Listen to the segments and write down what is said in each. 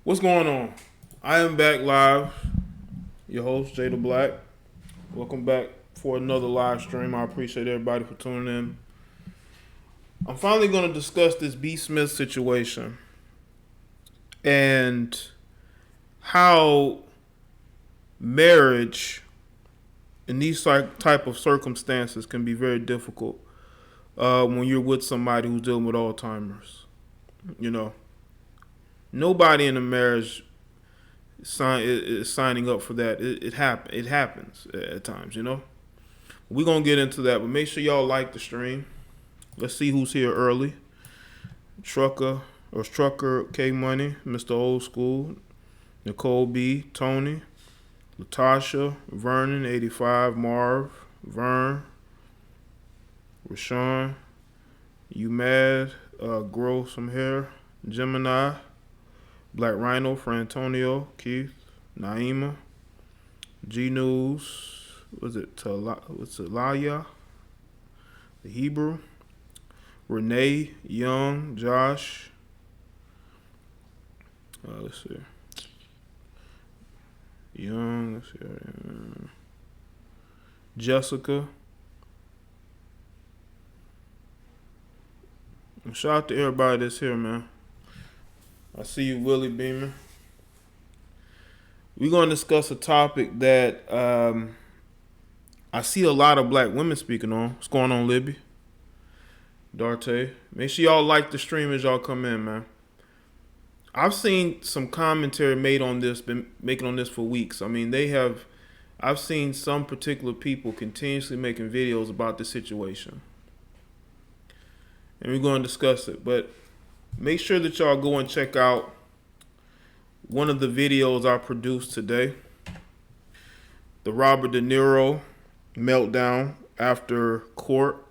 What's going on? I am back live. Your host, Jay the Black. Welcome back for another live stream. I appreciate everybody for tuning in. I'm finally going to discuss this B.Smith situation and how marriage in these type of circumstances can be very difficult when you're with somebody who's dealing with Alzheimer's. You know, nobody in a marriage is signing up for that. It happens at times, you know. We're going to get into that, but make sure y'all like the stream. Let's see who's here early. Trucker K Money, Mr. Old School, Nicole B, Tony, Latasha, Vernon 85, Marv, Vern, Rashawn, You Mad, Grow Some Hair, Gemini, Black Rhino, Frantonio, Keith, Naima, G News, Talaya, The Hebrew, Renee, Young, Josh, let's see, Young, let's see, Jessica. And shout out to everybody that's here, man. I see you, Willie Beamer. We're going to discuss a topic that I see a lot of black women speaking on. What's going on, Libby? Darte. Make sure y'all like the stream as y'all come in, man. I've seen some commentary made on this, been making on this for weeks. I mean, I've seen some particular people continuously making videos about this situation. And we're going to discuss it. But make sure that y'all go and check out one of the videos I produced today. The Robert De Niro meltdown after court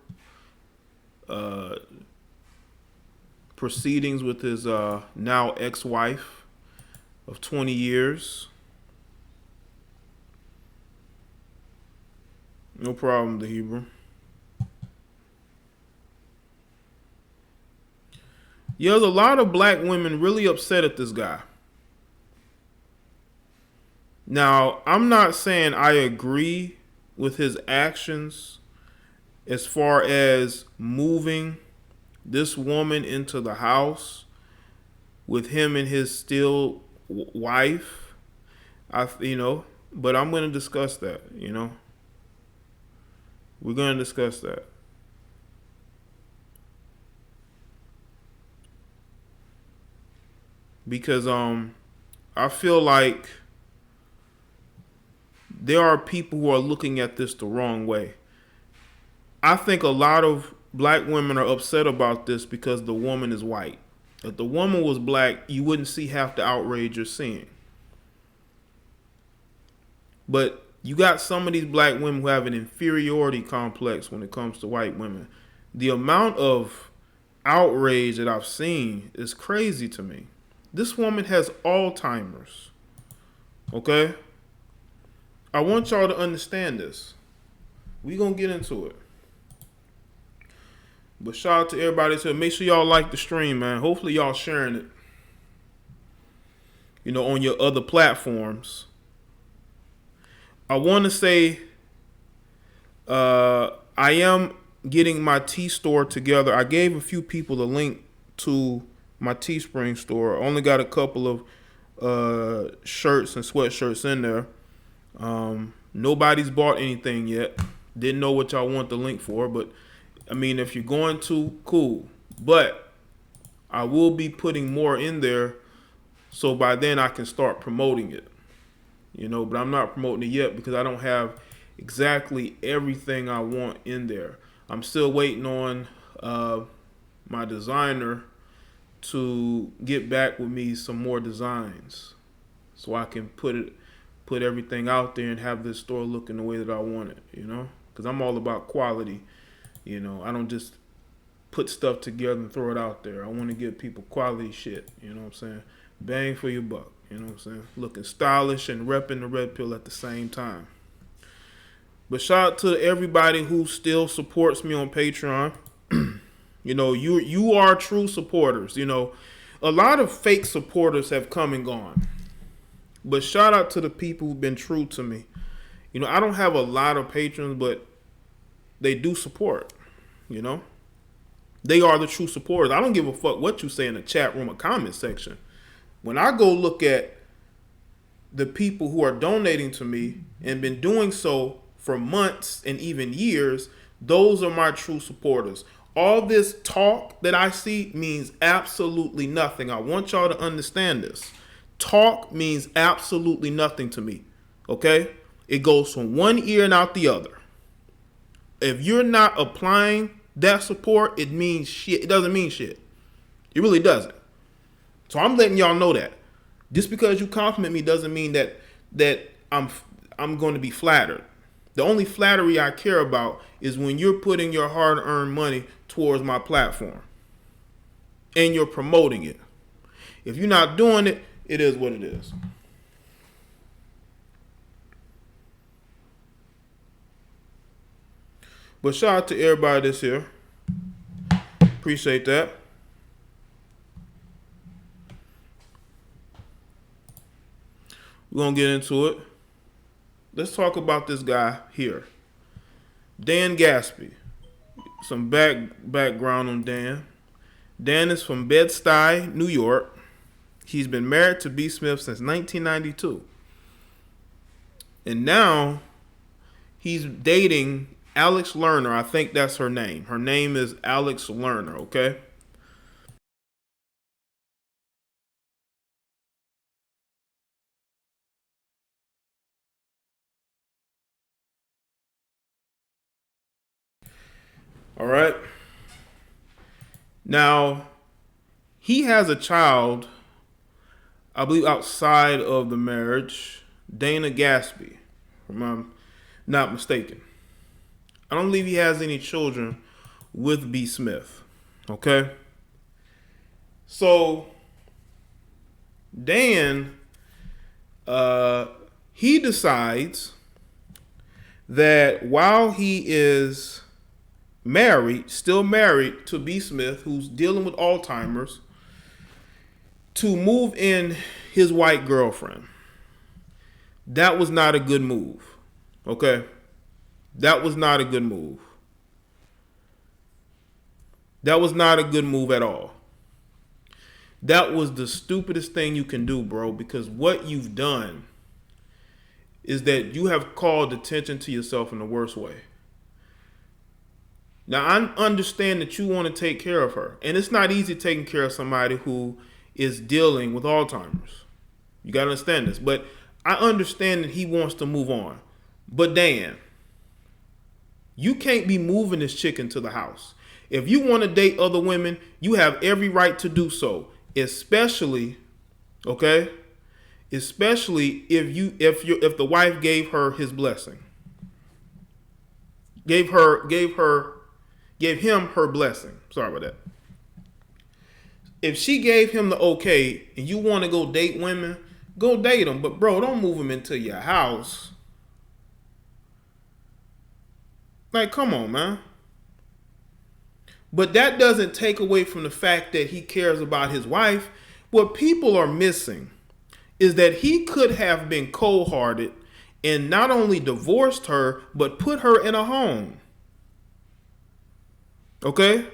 proceedings with his now ex-wife of 20 years. No problem, the Hebrew. Yeah, there's a lot of black women really upset at this guy. Now, I'm not saying I agree with his actions as far as moving this woman into the house with him and his still wife. But I'm going to discuss that, We're going to discuss that. Because I feel like there are people who are looking at this the wrong way. I think a lot of black women are upset about this because the woman is white. If the woman was black, you wouldn't see half the outrage you're seeing. But you got some of these black women who have an inferiority complex when it comes to white women. The amount of outrage that I've seen is crazy to me. This woman has Alzheimer's. Okay? I want y'all to understand this. We're going to get into it. But shout out to everybody that's here. Make sure y'all like the stream, man. Hopefully y'all sharing it, on your other platforms. I want to say I am getting my tea store together. I gave a few people a link to my Teespring store. I only got a couple of shirts and sweatshirts in there. Nobody's bought anything yet. Didn't know what y'all want the link for, but I mean, if you're going to, cool. But I will be putting more in there, so by then I can start promoting it. But I'm not promoting it yet because I don't have exactly everything I want in there. I'm still waiting on my designer to get back with me some more designs so I can put everything out there and have this store looking the way that I want it, because I'm all about quality. I don't just put stuff together and throw it out there. I want to give people quality shit, you know what I'm saying? Bang for your buck, you know what I'm saying? Looking stylish and repping the red pill at the same time. But shout out to everybody who still supports me on Patreon. You are true supporters. A lot of fake supporters have come and gone. But shout out to the people who've been true to me. You know, I don't have a lot of patrons, but they do support, you know. They are the true supporters. I don't give a fuck what you say in the chat room or comment section. When I go look at the people who are donating to me and been doing so for months and even years, those are my true supporters. All this talk that I see means absolutely nothing. I want y'all to understand this. Talk means absolutely nothing to me, okay? It goes from one ear and out the other. If you're not applying that support, it means shit. It doesn't mean shit. It really doesn't. So I'm letting y'all know that. Just because you compliment me doesn't mean that I'm going to be flattered. The only flattery I care about is when you're putting your hard-earned money towards my platform and you're promoting it. If you're not doing it, it is what it is. But shout out to everybody that's here. Appreciate that. We're going to get into it. Let's talk about this guy here. Dan Gatsby. Some background on Dan. Dan is from Bed-Stuy, New York. He's been married to B.Smith since 1992. And now he's dating Alex Lerner. I think that's her name. Her name is Alex Lerner, okay? All right. Now, he has a child, I believe, outside of the marriage, Dana Gasby, if I'm not mistaken. I don't believe he has any children with B.Smith. Okay? So, Dan, he decides that while he is still married to B.Smith, who's dealing with Alzheimer's, to move in his white girlfriend. That was not a good move. Okay? That was not a good move. That was not a good move at all. That was the stupidest thing you can do, bro, because what you've done is that you have called attention to yourself in the worst way. Now, I understand that you want to take care of her. And it's not easy taking care of somebody who is dealing with Alzheimer's. You got to understand this. But I understand that he wants to move on. But Dan, you can't be moving this chick into the house. If you want to date other women, you have every right to do so. Especially, okay? Especially if the wife gave her his blessing. Gave him her blessing. Sorry about that. If she gave him the okay and you want to go date women, go date them. But bro, don't move them into your house. Like, come on, man. But that doesn't take away from the fact that he cares about his wife. What people are missing is that he could have been cold-hearted and not only divorced her, but put her in a home. Okay?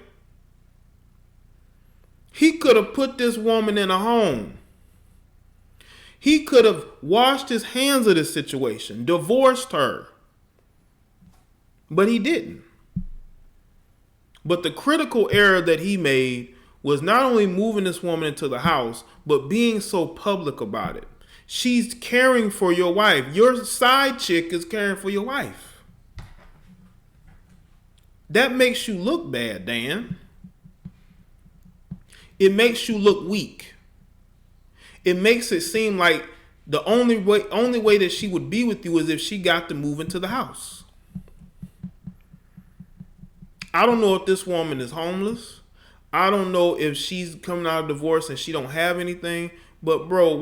He could have put this woman in a home. He could have washed his hands of this situation, divorced her. But he didn't. But the critical error that he made was not only moving this woman into the house, but being so public about it. She's caring for your wife. Your side chick is caring for your wife. That makes you look bad, Dan. It makes you look weak. It makes it seem like the only way that she would be with you is if she got to move into the house. I don't know if this woman is homeless. I don't know if she's coming out of divorce and she don't have anything. But bro,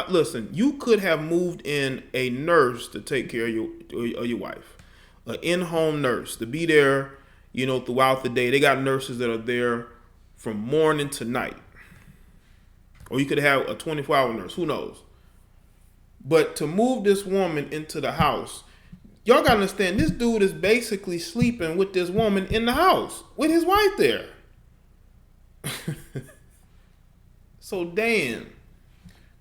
listen, you could have moved in a nurse to take care of your wife. An in-home nurse to be there, throughout the day. They got nurses that are there from morning to night. Or you could have a 24-hour nurse. Who knows? But to move this woman into the house, y'all gotta understand, this dude is basically sleeping with this woman in the house with his wife there. So Dan,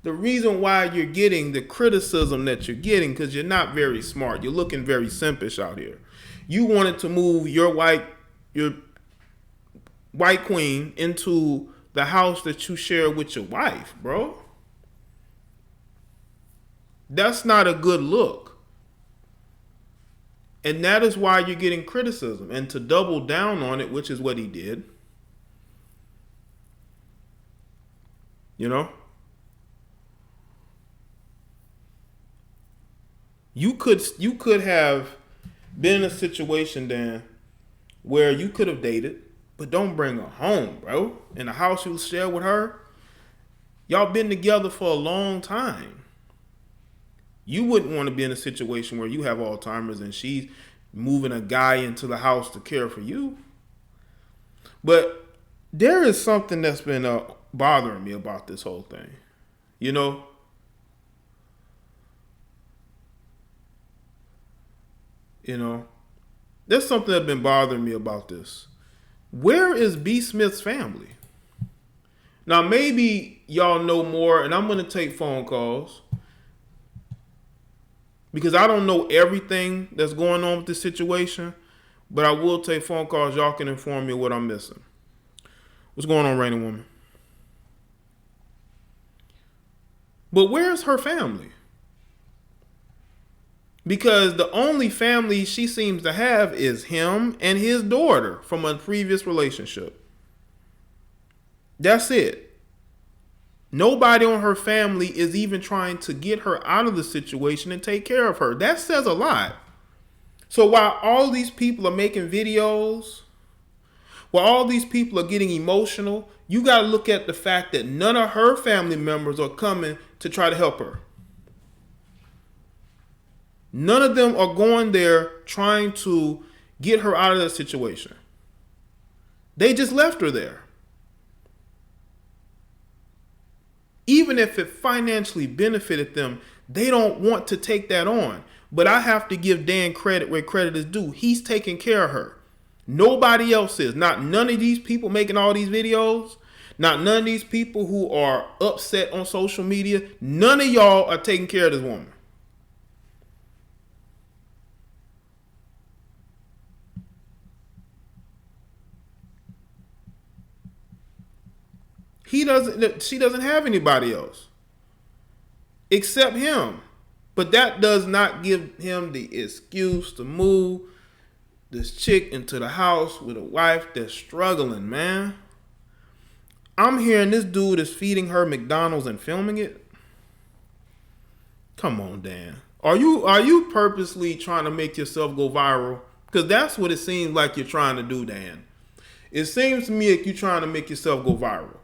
the reason why you're getting the criticism that you're getting, because you're not very smart. You're looking very simpish out here. You wanted to move your white queen into the house that you share with your wife, bro. That's not a good look. And that is why you're getting criticism. And to double down on it, which is what he did, you know, you could have been in a situation, Dan, where you could have dated, but don't bring her home, bro. In the house you share with her, y'all been together for a long time. You wouldn't want to be in a situation where you have Alzheimer's and she's moving a guy into the house to care for you. But there is something that's been bothering me about this whole thing. You know, there's something that's been bothering me about this. Where is B.Smith's family? Now, maybe y'all know more, and I'm going to take phone calls because I don't know everything that's going on with this situation, but I will take phone calls. Y'all can inform me of what I'm missing. What's going on, Rainy Woman? But where's her family? Because the only family she seems to have is him and his daughter from a previous relationship. That's it. Nobody on her family is even trying to get her out of the situation and take care of her. That says a lot. So while all these people are making videos, while all these people are getting emotional, you got to look at the fact that none of her family members are coming to try to help her. None of them are going there trying to get her out of that situation. They just left her there. Even if it financially benefited them, they don't want to take that on. But I have to give Dan credit where credit is due. He's taking care of her. Nobody else is. Not none of these people making all these videos. Not none of these people who are upset on social media. None of y'all are taking care of this woman. She doesn't have anybody else except him. But that does not give him the excuse to move this chick into the house with a wife that's struggling, man. I'm hearing this dude is feeding her McDonald's and filming it. Come on, Dan. Are you purposely trying to make yourself go viral? Because that's what it seems like you're trying to do, Dan. It seems to me like you're trying to make yourself go viral.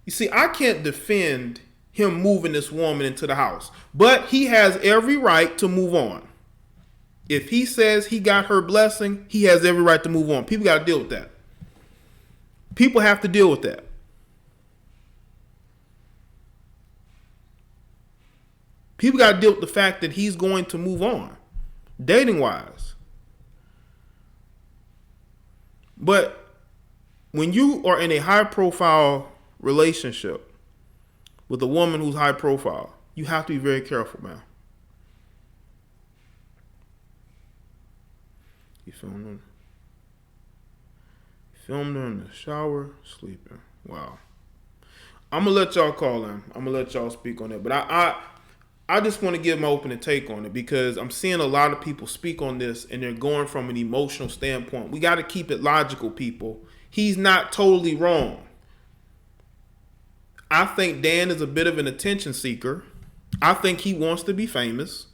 You see, I can't defend him moving this woman into the house, but he has every right to move on. If he says he got her blessing, he has every right to move on. People got to deal with that. People have to deal with that. People got to deal with the fact that he's going to move on, dating-wise. But when you are in a high-profile relationship with a woman who's high profile, you have to be very careful, man. You filmed her. Filmed her in the shower, sleeping. Wow. I'm gonna let y'all call in. I'm gonna let y'all speak on it. But I just want to give my opening take on it because I'm seeing a lot of people speak on this and they're going from an emotional standpoint. We got to keep it logical, people. He's not totally wrong. I think Dan is a bit of an attention seeker. I think he wants to be famous.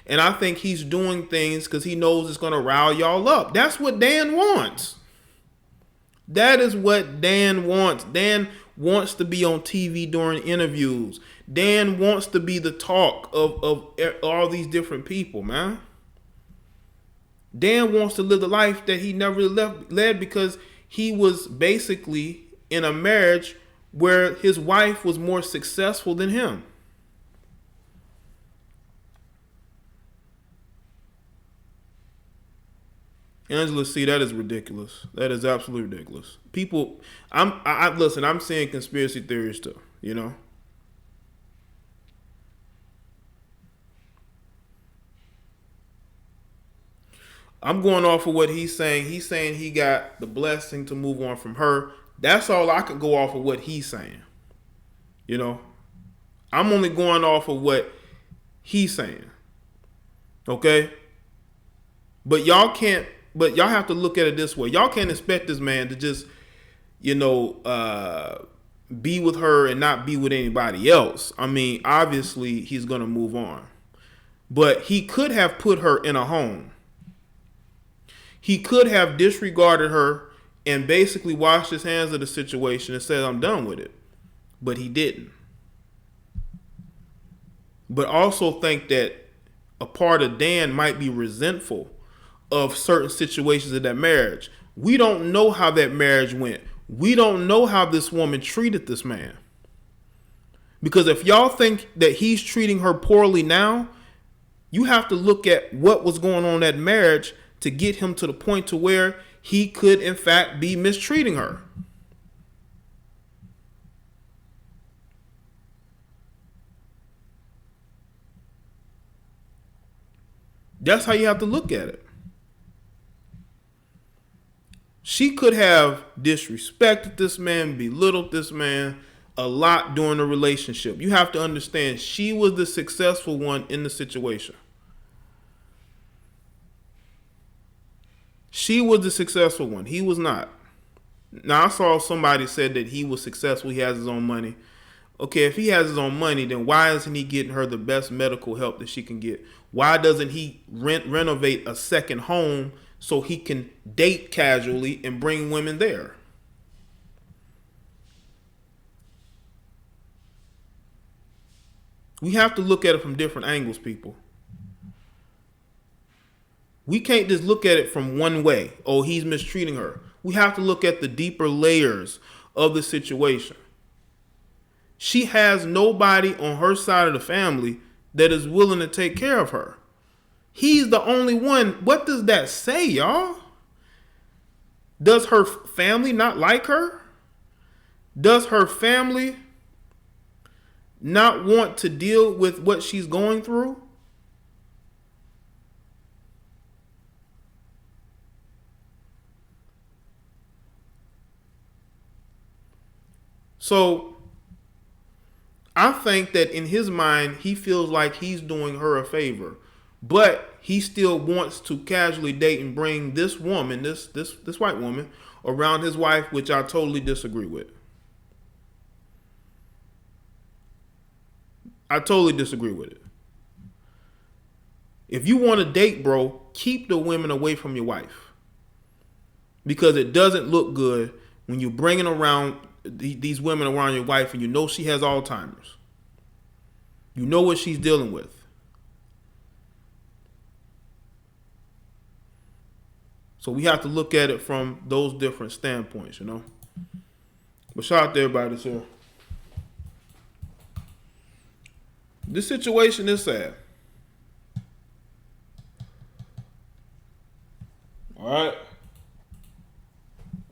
And I think he's doing things because he knows it's going to rile y'all up. That's what Dan wants. That is what Dan wants. Dan wants to be on TV during interviews. Dan wants to be the talk of all these different people, man. Dan wants to live the life that he never led because he was basically in a marriage where his wife was more successful than him. Angela, see, that is ridiculous. That is absolutely ridiculous. People, listen. I'm seeing conspiracy theories too. You know, I'm going off of what he's saying. He's saying he got the blessing to move on from her. That's all I could go off of what he's saying. You know, I'm only going off of what he's saying. Okay, but y'all can't. But y'all have to look at it this way. Y'all can't expect this man to just, you know, be with her and not be with anybody else. I mean, obviously he's gonna move on, but he could have put her in a home. He could have disregarded her and basically washed his hands of the situation and said, I'm done with it. But he didn't. But also think that a part of Dan might be resentful of certain situations in that marriage. We don't know how that marriage went. We don't know how this woman treated this man. Because if y'all think that he's treating her poorly now, you have to look at what was going on in that marriage to get him to the point to where he could in fact be mistreating her. That's how you have to look at it. She could have disrespected this man, belittled this man a lot during the relationship. You have to understand, she was the successful one in the situation. She was the successful one. He was not. Now, I saw somebody said that he was successful. He has his own money. Okay, if he has his own money, then why isn't he getting her the best medical help that she can get? Why doesn't he renovate a second home so he can date casually and bring women there? We have to look at it from different angles, people. We can't just look at it from one way. Oh, he's mistreating her. We have to look at the deeper layers of the situation. She has nobody on her side of the family that is willing to take care of her. He's the only one. What does that say, y'all? Does her family not like her? Does her family not want to deal with what she's going through? So I think that in his mind, he feels like he's doing her a favor, but he still wants to casually date and bring this woman, this white woman, around his wife, which I totally disagree with. I totally disagree with it. If you want to date, bro, keep the women away from your wife, because it doesn't look good when you're bringing around these women around your wife and you know she has Alzheimer's. You know what she's dealing with. So we have to look at it from those different standpoints, you know. But shout out to everybody that's here. This situation is sad. All right.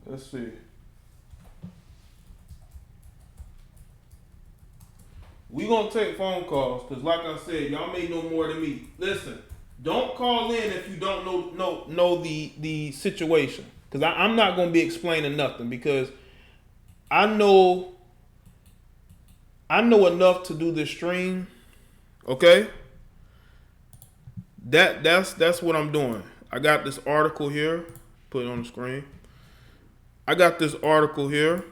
Let's see. We gonna take phone calls because, like I said, y'all may know more than me. Listen, don't call in if you don't know the situation, because I'm not gonna be explaining nothing, because I know enough to do this stream. Okay, that's what I'm doing. I got this article here. Put it on the screen. I got this article here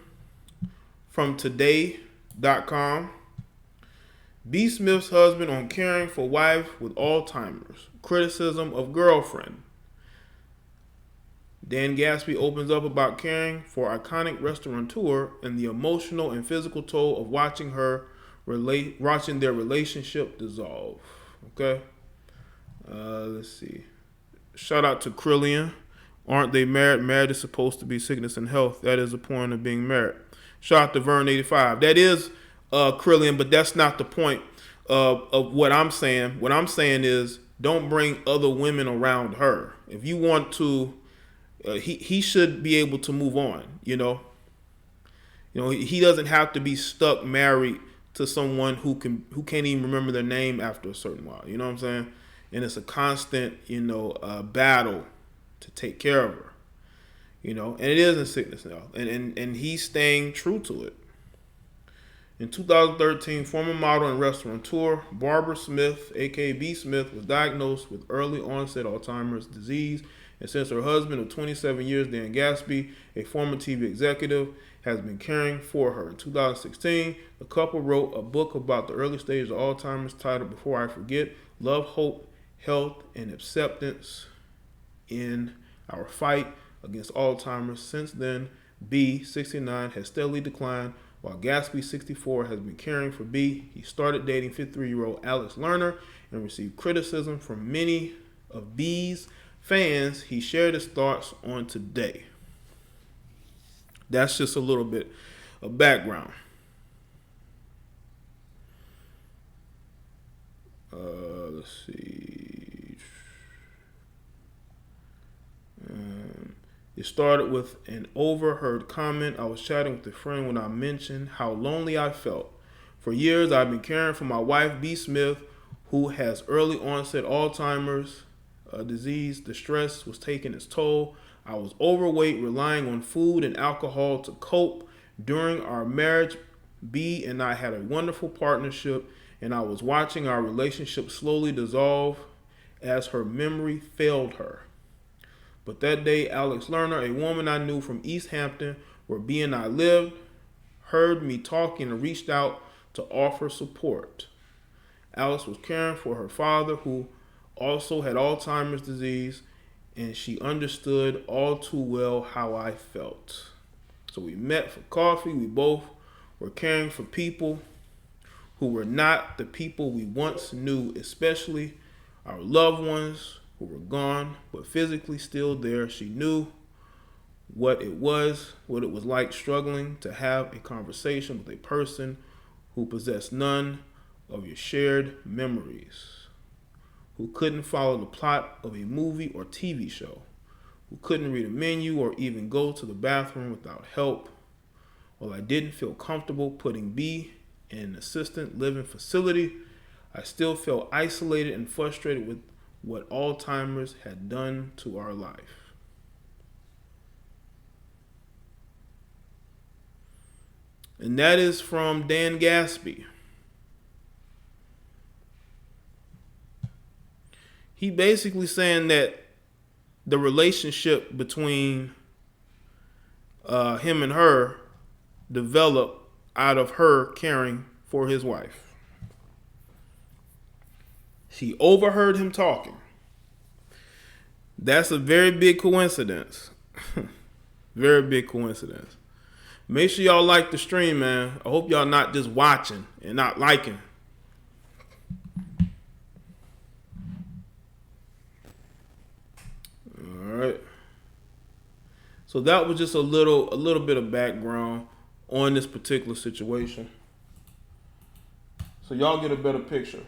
from today.com. B.Smith's husband on caring for wife with Alzheimer's. Criticism of girlfriend. Dan Gatsby opens up about caring for iconic restaurateur and the emotional and physical toll of watching their relationship dissolve. Okay. Let's see. Shout out to Krillian. Aren't they married? Married is supposed to be sickness and health. That is the point of being married. Shout out to Vern85. That is Krillian, but that's not the point of what I'm saying. What I'm saying is don't bring other women around her. If you want to, he should be able to move on, you know. You know, he doesn't have to be stuck married to someone who can't even remember their name after a certain while. You know what I'm saying? And it's a constant, you know, battle to take care of her. You know, and it is in sickness now. And he's staying true to it. In 2013, former model and restaurateur Barbara Smith, aka B.Smith, was diagnosed with early onset Alzheimer's disease. And since her husband of 27 years, Dan Gatsby, a former TV executive, has been caring for her. In 2016, the couple wrote a book about the early stages of Alzheimer's titled Before I Forget, Love, Hope, Health, and Acceptance in Our Fight Against Alzheimer's. Since then, B, 69, has steadily declined, while Gatsby, 64, has been caring for B. He started dating 53-year-old Alex Lerner and received criticism from many of B's fans. He shared his thoughts on Today. That's just a little bit of background. Let's see. It started with an overheard comment. I was chatting with a friend when I mentioned how lonely I felt. For years, I've been caring for my wife, B.Smith, who has early onset Alzheimer's disease. The stress was taking its toll. I was overweight, relying on food and alcohol to cope. During our marriage, B and I had a wonderful partnership, and I was watching our relationship slowly dissolve as her memory failed her. But that day, Alex Lerner, a woman I knew from East Hampton, where B and I lived, heard me talking and reached out to offer support. Alice was caring for her father, who also had Alzheimer's disease, and she understood all too well how I felt. So we met for coffee. We both were caring for people who were not the people we once knew, especially our loved ones who were gone, but physically still there. She knew what it was like struggling to have a conversation with a person who possessed none of your shared memories, who couldn't follow the plot of a movie or TV show, who couldn't read a menu or even go to the bathroom without help. While I didn't feel comfortable putting B in an assisted living facility, I still felt isolated and frustrated with what Alzheimer's had done to our life. And that is from Dan Gatsby. He basically saying that the relationship between him and her developed out of her caring for his wife. She overheard him talking. That's a very big coincidence. Very big coincidence. Make sure y'all like the stream, man. I hope y'all not just watching and not liking. All right. So that was just a little bit of background on this particular situation, so y'all get a better picture.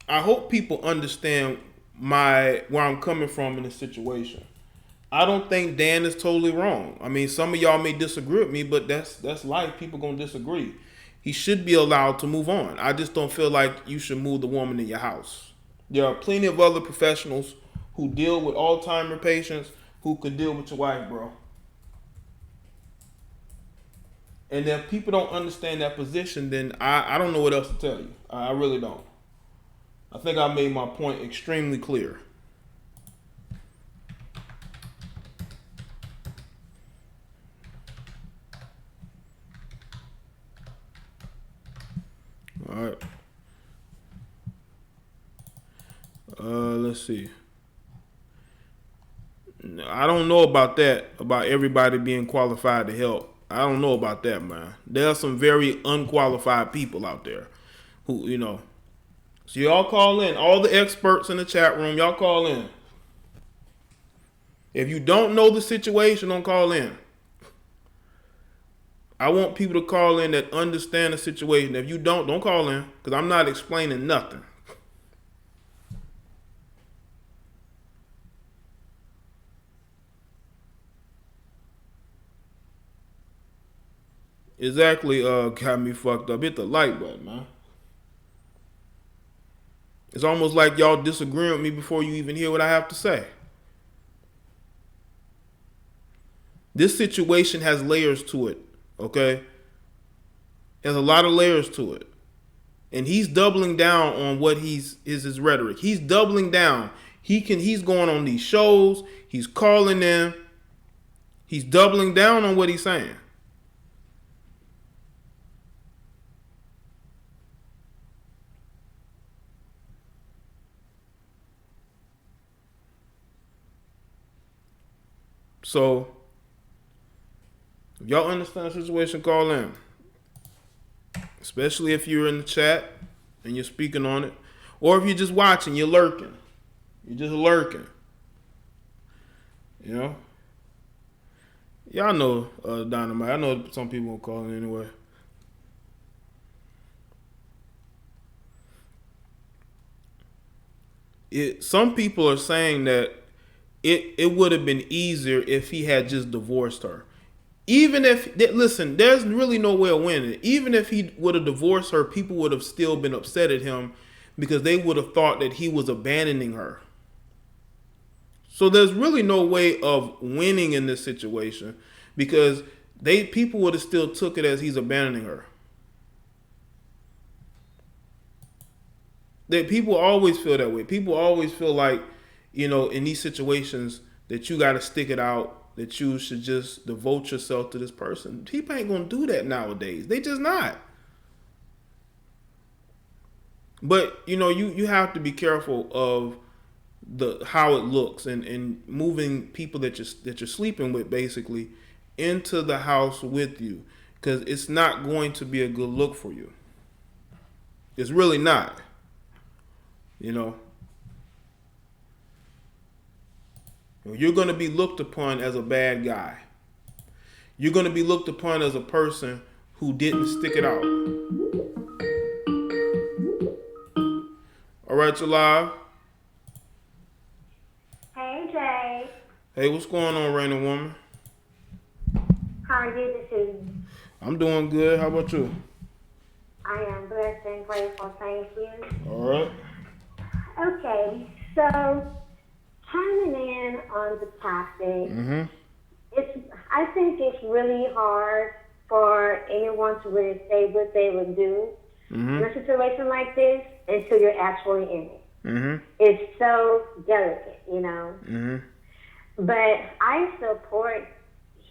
I hope people understand where I'm coming from in this situation. I don't think Dan is totally wrong. I mean, some of y'all may disagree with me, but that's life. People gonna disagree. He should be allowed to move on. I just don't feel like you should move the woman in your house. There are plenty of other professionals who deal with Alzheimer's patients who could deal with your wife, bro. And if people don't understand that position, then I don't know what else to tell you. I really don't. I think I made my point extremely clear. All right. Let's see. I don't know about that, about everybody being qualified to help. I don't know about that, man. There are some very unqualified people out there who, you know. So y'all call in. All the experts in the chat room, y'all call in. If you don't know the situation, don't call in. I want people to call in that understand the situation. If you don't call in, because I'm not explaining nothing. Exactly, got me fucked up. Hit the like button, man. It's almost like y'all disagreeing with me before you even hear what I have to say. This situation has layers to it, okay? There's a lot of layers to it. And he's doubling down on what is his rhetoric. He's doubling down. He's going on these shows, he's calling in, he's doubling down on what he's saying. So, if y'all understand the situation, call in. Especially if you're in the chat and you're speaking on it. Or if you're just watching, you're lurking. You're just lurking. You know? Y'all know Dynamite. I know some people will call in anyway. Some people are saying that it would have been easier if he had just divorced her. Even if, listen, there's really no way of winning. Even if he would have divorced her, people would have still been upset at him because they would have thought that he was abandoning her. So there's really no way of winning in this situation because people would have still took it as he's abandoning her. That people always feel that way. People always feel like, in these situations that you got to stick it out, that you should just devote yourself to this person. People ain't going to do that nowadays. They just not. But, you have to be careful of how it looks and moving people that you're sleeping with basically into the house with you, because it's not going to be a good look for you. It's really not. You're going to be looked upon as a bad guy. You're going to be looked upon as a person who didn't stick it out. All right, you're live. Hey, Jay. Hey, what's going on, Rainy Woman? How are you this evening? I'm doing good. How about you? I am blessed and grateful. Thank you. All right. Okay, so chiming in on the topic, I think it's really hard for anyone to really say what they would do in a situation like this until you're actually in it. It's so delicate, But I support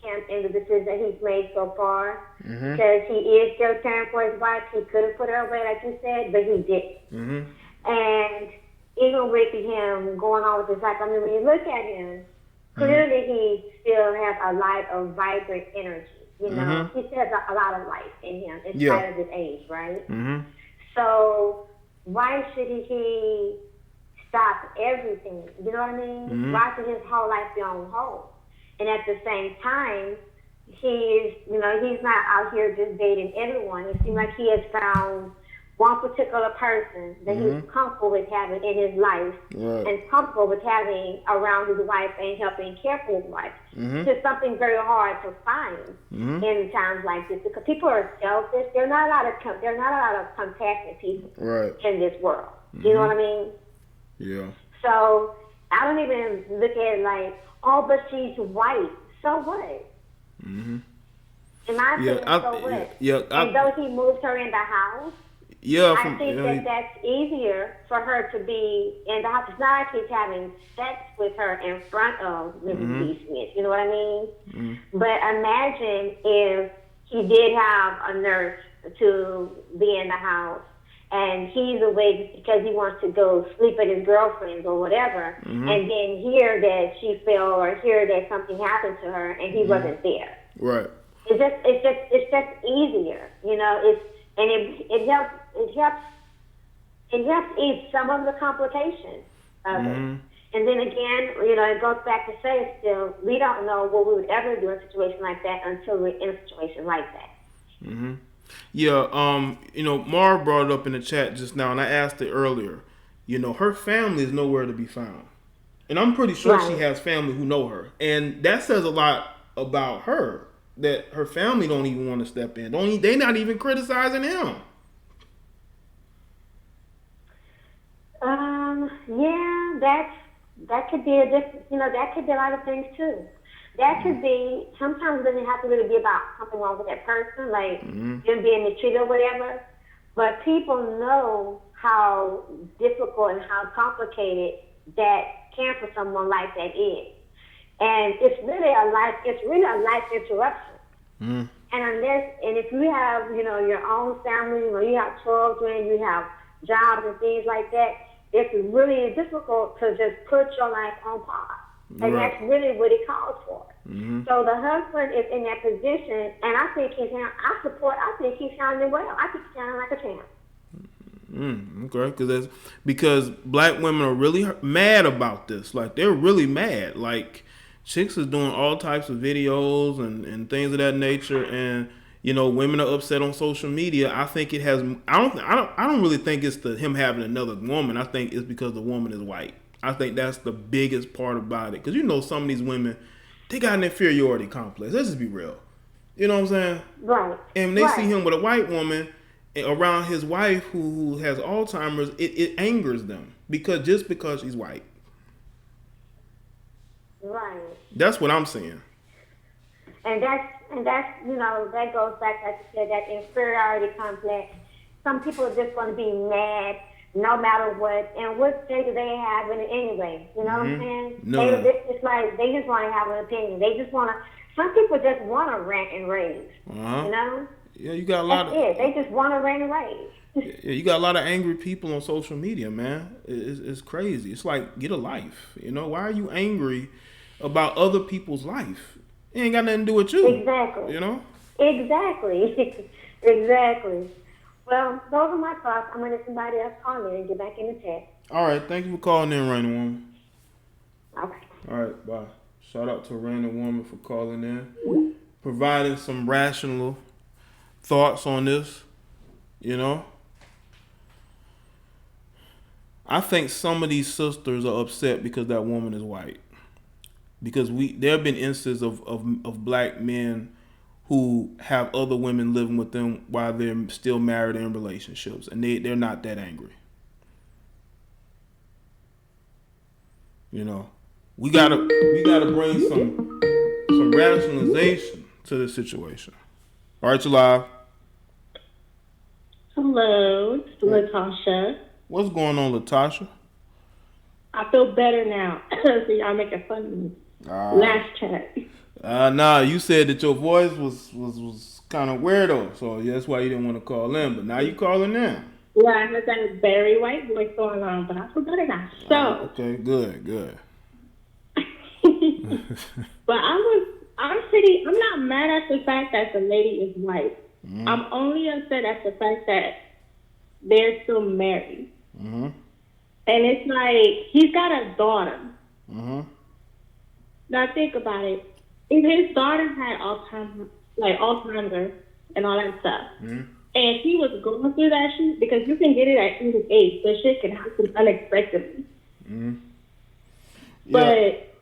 him in the decision that he's made so far because he is still caring for his wife. He could have put her away, like you said, but he didn't. And even with him going on with his life, I mean, when you look at him, clearly he still has a lot of vibrant energy. He still has a lot of life in him in spite of his age, right? So why should he stop everything? You know what I mean? Why should his whole life be on hold? And at the same time, he's not out here just dating everyone. It seems like he has found one particular person that he's comfortable with having in his life and comfortable with having around his wife and helping care for his wife. It's something very hard to find in times like this because people are selfish. There are not a lot of compassionate people in this world. You know what I mean? Yeah. So I don't even look at it like, oh, but she's white. So what? In my opinion, so what? And though he moved her in the house, I think that's easier for her to be in the house. It's not like he's having sex with her in front of Mrs. B.Smith. You know what I mean? But imagine if he did have a nurse to be in the house and he's away because he wants to go sleep with his girlfriends or whatever, and then hear that she fell or hear that something happened to her and he wasn't there. Right. It's just easier, it helps ease some of the complications of it. And then again, it goes back to say still, we don't know what we would ever do in a situation like that until we're in a situation like that. Yeah, Mar brought it up in the chat just now, and I asked it earlier. Her family is nowhere to be found. And I'm pretty sure she has family who know her. And that says a lot about her, that her family don't even want to step in. They not even criticizing him. Yeah, that could be a different, that could be a lot of things too. That could be, sometimes it doesn't have to really be about something wrong with that person, like them being mistreated or whatever. But people know how difficult and how complicated that can for someone like that is. And it's really a life interruption. And if you have, your own family, you have children, you have jobs and things like that, it's really difficult to just put your life on pause. And that's really what it calls for. So the husband is in that position, and I think he's handling well. I think he's handling like a champ. Okay, because black women are really mad about this. Like, they're really mad. Like, chicks is doing all types of videos and things of that nature, and women are upset on social media. I think it has. I don't really think it's him having another woman. I think it's because the woman is white. I think that's the biggest part about it. Because some of these women, they got an inferiority complex. Let's just be real. You know what I'm saying? Right. And when they see him with a white woman around his wife who has Alzheimer's, it angers them because she's white. Right. That's what I'm saying. And that's that goes back, like you said, that inferiority complex. Some people are just going to be mad no matter what. And what say do they have in it anyway? You know what I'm saying? No. It's like they just want to have an opinion. They just want to. Some people just want to rant and rage. Yeah, you got a lot They just want to rant and rage. Yeah, you got a lot of angry people on social media, man. It's crazy. It's like, get a life. Why are you angry about other people's life? It ain't got nothing to do with you. Exactly. Exactly. Exactly. Well, those are my thoughts. I'm going to let somebody else call in and get back in the chat. All right. Thank you for calling in, Random Woman. Okay. All right. Bye. Shout out to Random Woman for calling in, providing some rational thoughts on this. I think some of these sisters are upset because that woman is white. Because there have been instances of black men who have other women living with them while they're still married in relationships, and they're not that angry. We gotta bring some rationalization to this situation. All right, you live. Hello, it's Latasha. What's going on, Latasha? I feel better now. So y'all making fun of me. Last chat. Nah, you said that your voice was kind of weirdo, so that's why you didn't want to call in. But now you calling in. Yeah, I had that very white voice going on, but I feel better now. So. Okay, good. But I'm not mad at the fact that the lady is white. I'm only upset at the fact that they're still married. And it's like, he's got a daughter. Now think about it. If his daughter had Alzheimer's and all that stuff, and he was going through that shit, because you can get it at any age, so shit can happen unexpectedly. But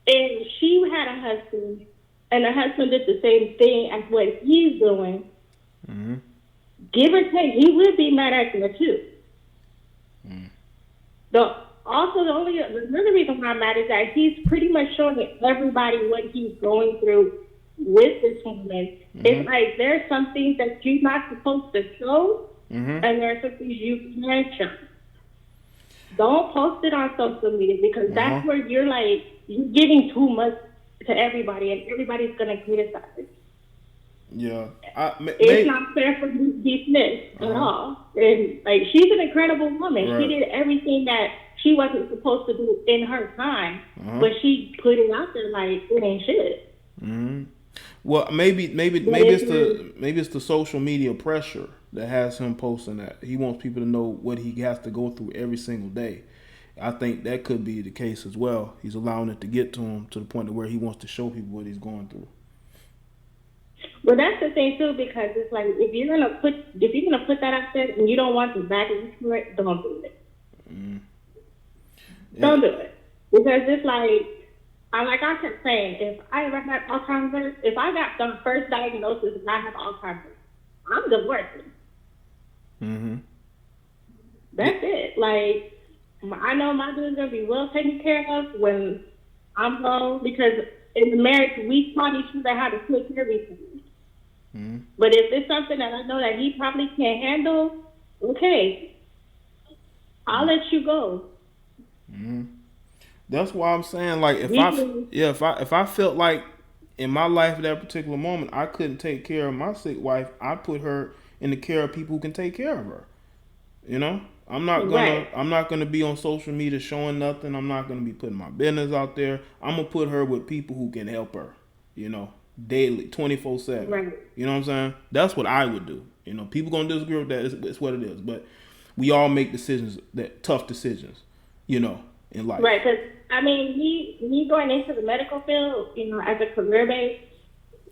if she had a husband, and the husband did the same thing as what he's doing, give or take, he would be mad at them too. Another reason why I'm mad is that he's pretty much showing everybody what he's going through with this woman. It's like there's some things that you're not supposed to show, and there are some things you can show. Don't post it on social media, because that's where you're giving too much to everybody, and everybody's gonna criticize. Yeah, it's not fair for B.Smith at all. And she's an incredible woman. Right. She did everything that she wasn't supposed to do in her time, but she put it out there like it ain't shit. Well, maybe it's the social media pressure that has him posting that. He wants people to know what he has to go through every single day. I think that could be the case as well. He's allowing it to get to him to the point where he wants to show people what he's going through. But that's the thing too, because it's like if you're gonna put that out there and you don't want the backlash for it, don't do it. Yeah. Don't do it, because it's like I kept saying, if I ever had Alzheimer's, if I got the first diagnosis and I have Alzheimer's, I'm divorcing. That's it. Like, I know my dude's gonna be well taken care of when I'm gone, because in the marriage we taught each other how to take care of each other. But if it's something that I know that he probably can't handle, okay, I'll let you go. That's why I'm saying, like, if I felt like in my life at that particular moment I couldn't take care of my sick wife, I put her in the care of people who can take care of her. You know, I'm not gonna be on social media showing nothing. I'm not gonna be putting my business out there. I'm gonna put her with people who can help her. You know, daily, 24/7. Right. You know what I'm saying? That's what I would do. You know, people gonna disagree with that. It's what it is. But we all make decisions, tough decisions. You know, in life. Right. Because I mean, me going into the medical field, you know, as a career base,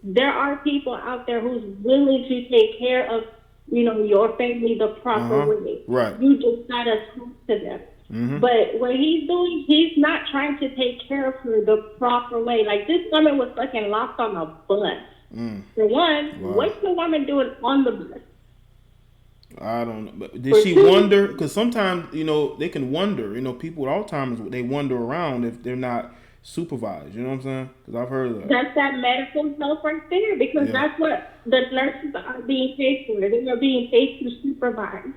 there are people out there who's willing to take care of, you know, your family the proper way. Right. You just gotta talk to them. But what he's doing, he's not trying to take care of her the proper way. Like, this woman was fucking lost on a bus. For one, what's the woman doing on the bus? I don't know. But did she wonder? Because sometimes, you know, they can wonder. You know, people with Alzheimer's, they wander around if they're not supervised. You know what I'm saying? Because I've heard of that. That's that medical help right there. Because that's what the nurses are being paid for. They are being paid to supervise.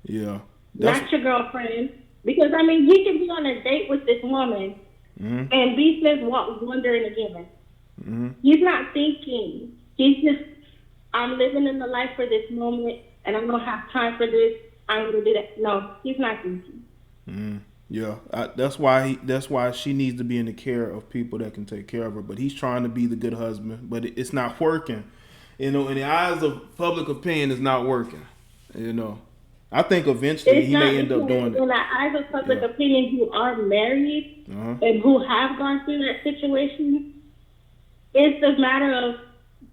Yeah. Not your girlfriend. Because, I mean, he can be on a date with this woman and B.Smith wondering again. He's not thinking. He's just, I'm living in the life for this moment and I'm going to have time for this. I'm going to do that. No, he's not thinking. Yeah, that's why she needs to be in the care of people that can take care of her. But he's trying to be the good husband, but it's not working. You know, in the eyes of public opinion, it's not working. You know, I think eventually he may end up doing it. In the eyes of public opinion, who are married and who have gone through that situation, it's a matter of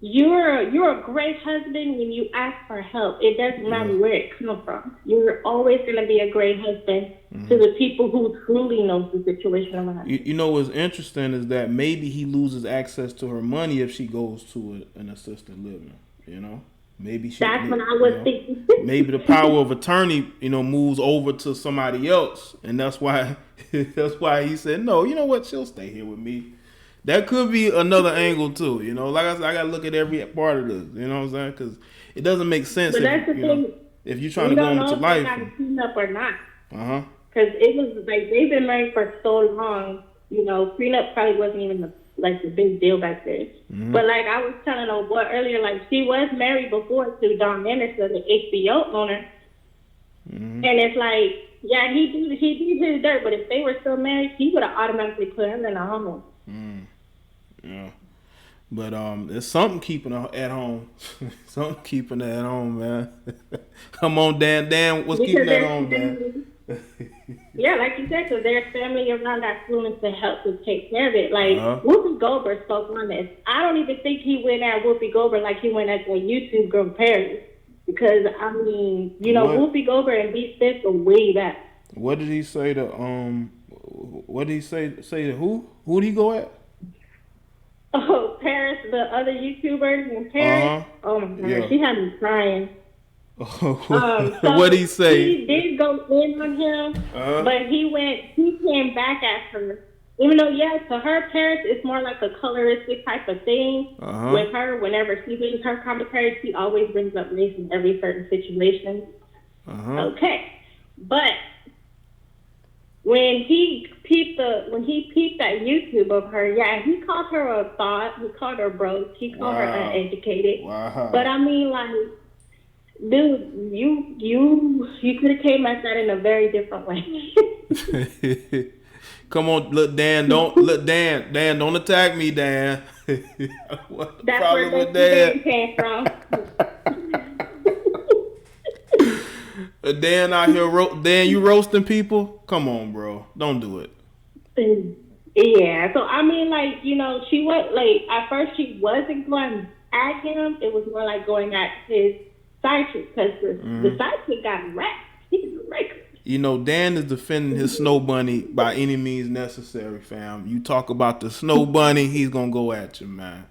you're a great husband when you ask for help. It doesn't matter where it comes from. You're always going to be a great husband to the people who truly know the situation around. You know what's interesting is that maybe he loses access to her money if she goes to an assisted living. You know, maybe that's what I was thinking. Maybe the power of attorney, you know, moves over to somebody else, and that's why he said no. You know what? She'll stay here with me. That could be another angle too, you know. Like I said, I gotta look at every part of this. You know what I'm saying? Because it doesn't make sense. But that's the thing. If you're trying to go into life, got a prenup or not. Because it was like they've been married for so long. You know, prenup probably wasn't even the big deal back then. But like I was telling old boy earlier, like she was married before to Don Anderson, the HBO owner, and it's like, yeah, he did his dirt. But if they were still married, he would have automatically put her in a home. Yeah, but there's something keeping her at home. Something keeping her at home, man. Come on, Dan, what's keeping her at home, man? Yeah, like you said, because there's family around that willing to help to take care of it. Like Whoopi Goldberg spoke on this. I don't even think he went at Whoopi Goldberg like he went at the YouTube girl Paris, because I mean, you know, Whoopi Goldberg and B.Smith are way back. What did he say to What did he say to who? Who did he go at? Oh, Paris, the other YouTuber in Paris. Oh my God, she had me crying. What did he say? He did go in on him, but he came back at her. Even though, to her, Paris, it's more like a coloristic type of thing. With her, whenever she brings her commentary, she always brings up race in every certain situation. Okay, but when he peeped that YouTube of her, he called her a thought. He called her broke. He called her uneducated. But I mean, like, dude, you could have came at that in a very different way. Come on, look, Dan, don't attack me, Dan. What's the problem with Dan? Came from. Dan out here, Dan, you roasting people? Come on, bro, don't do it. Yeah, so I mean, like, you know, she went, like, at first she wasn't going at him. It was more like going at his side chick, because the side chick got wrecked. He was wrecked. You know, Dan is defending his snow bunny by any means necessary, fam. You talk about the snow bunny, he's gonna go at you, man.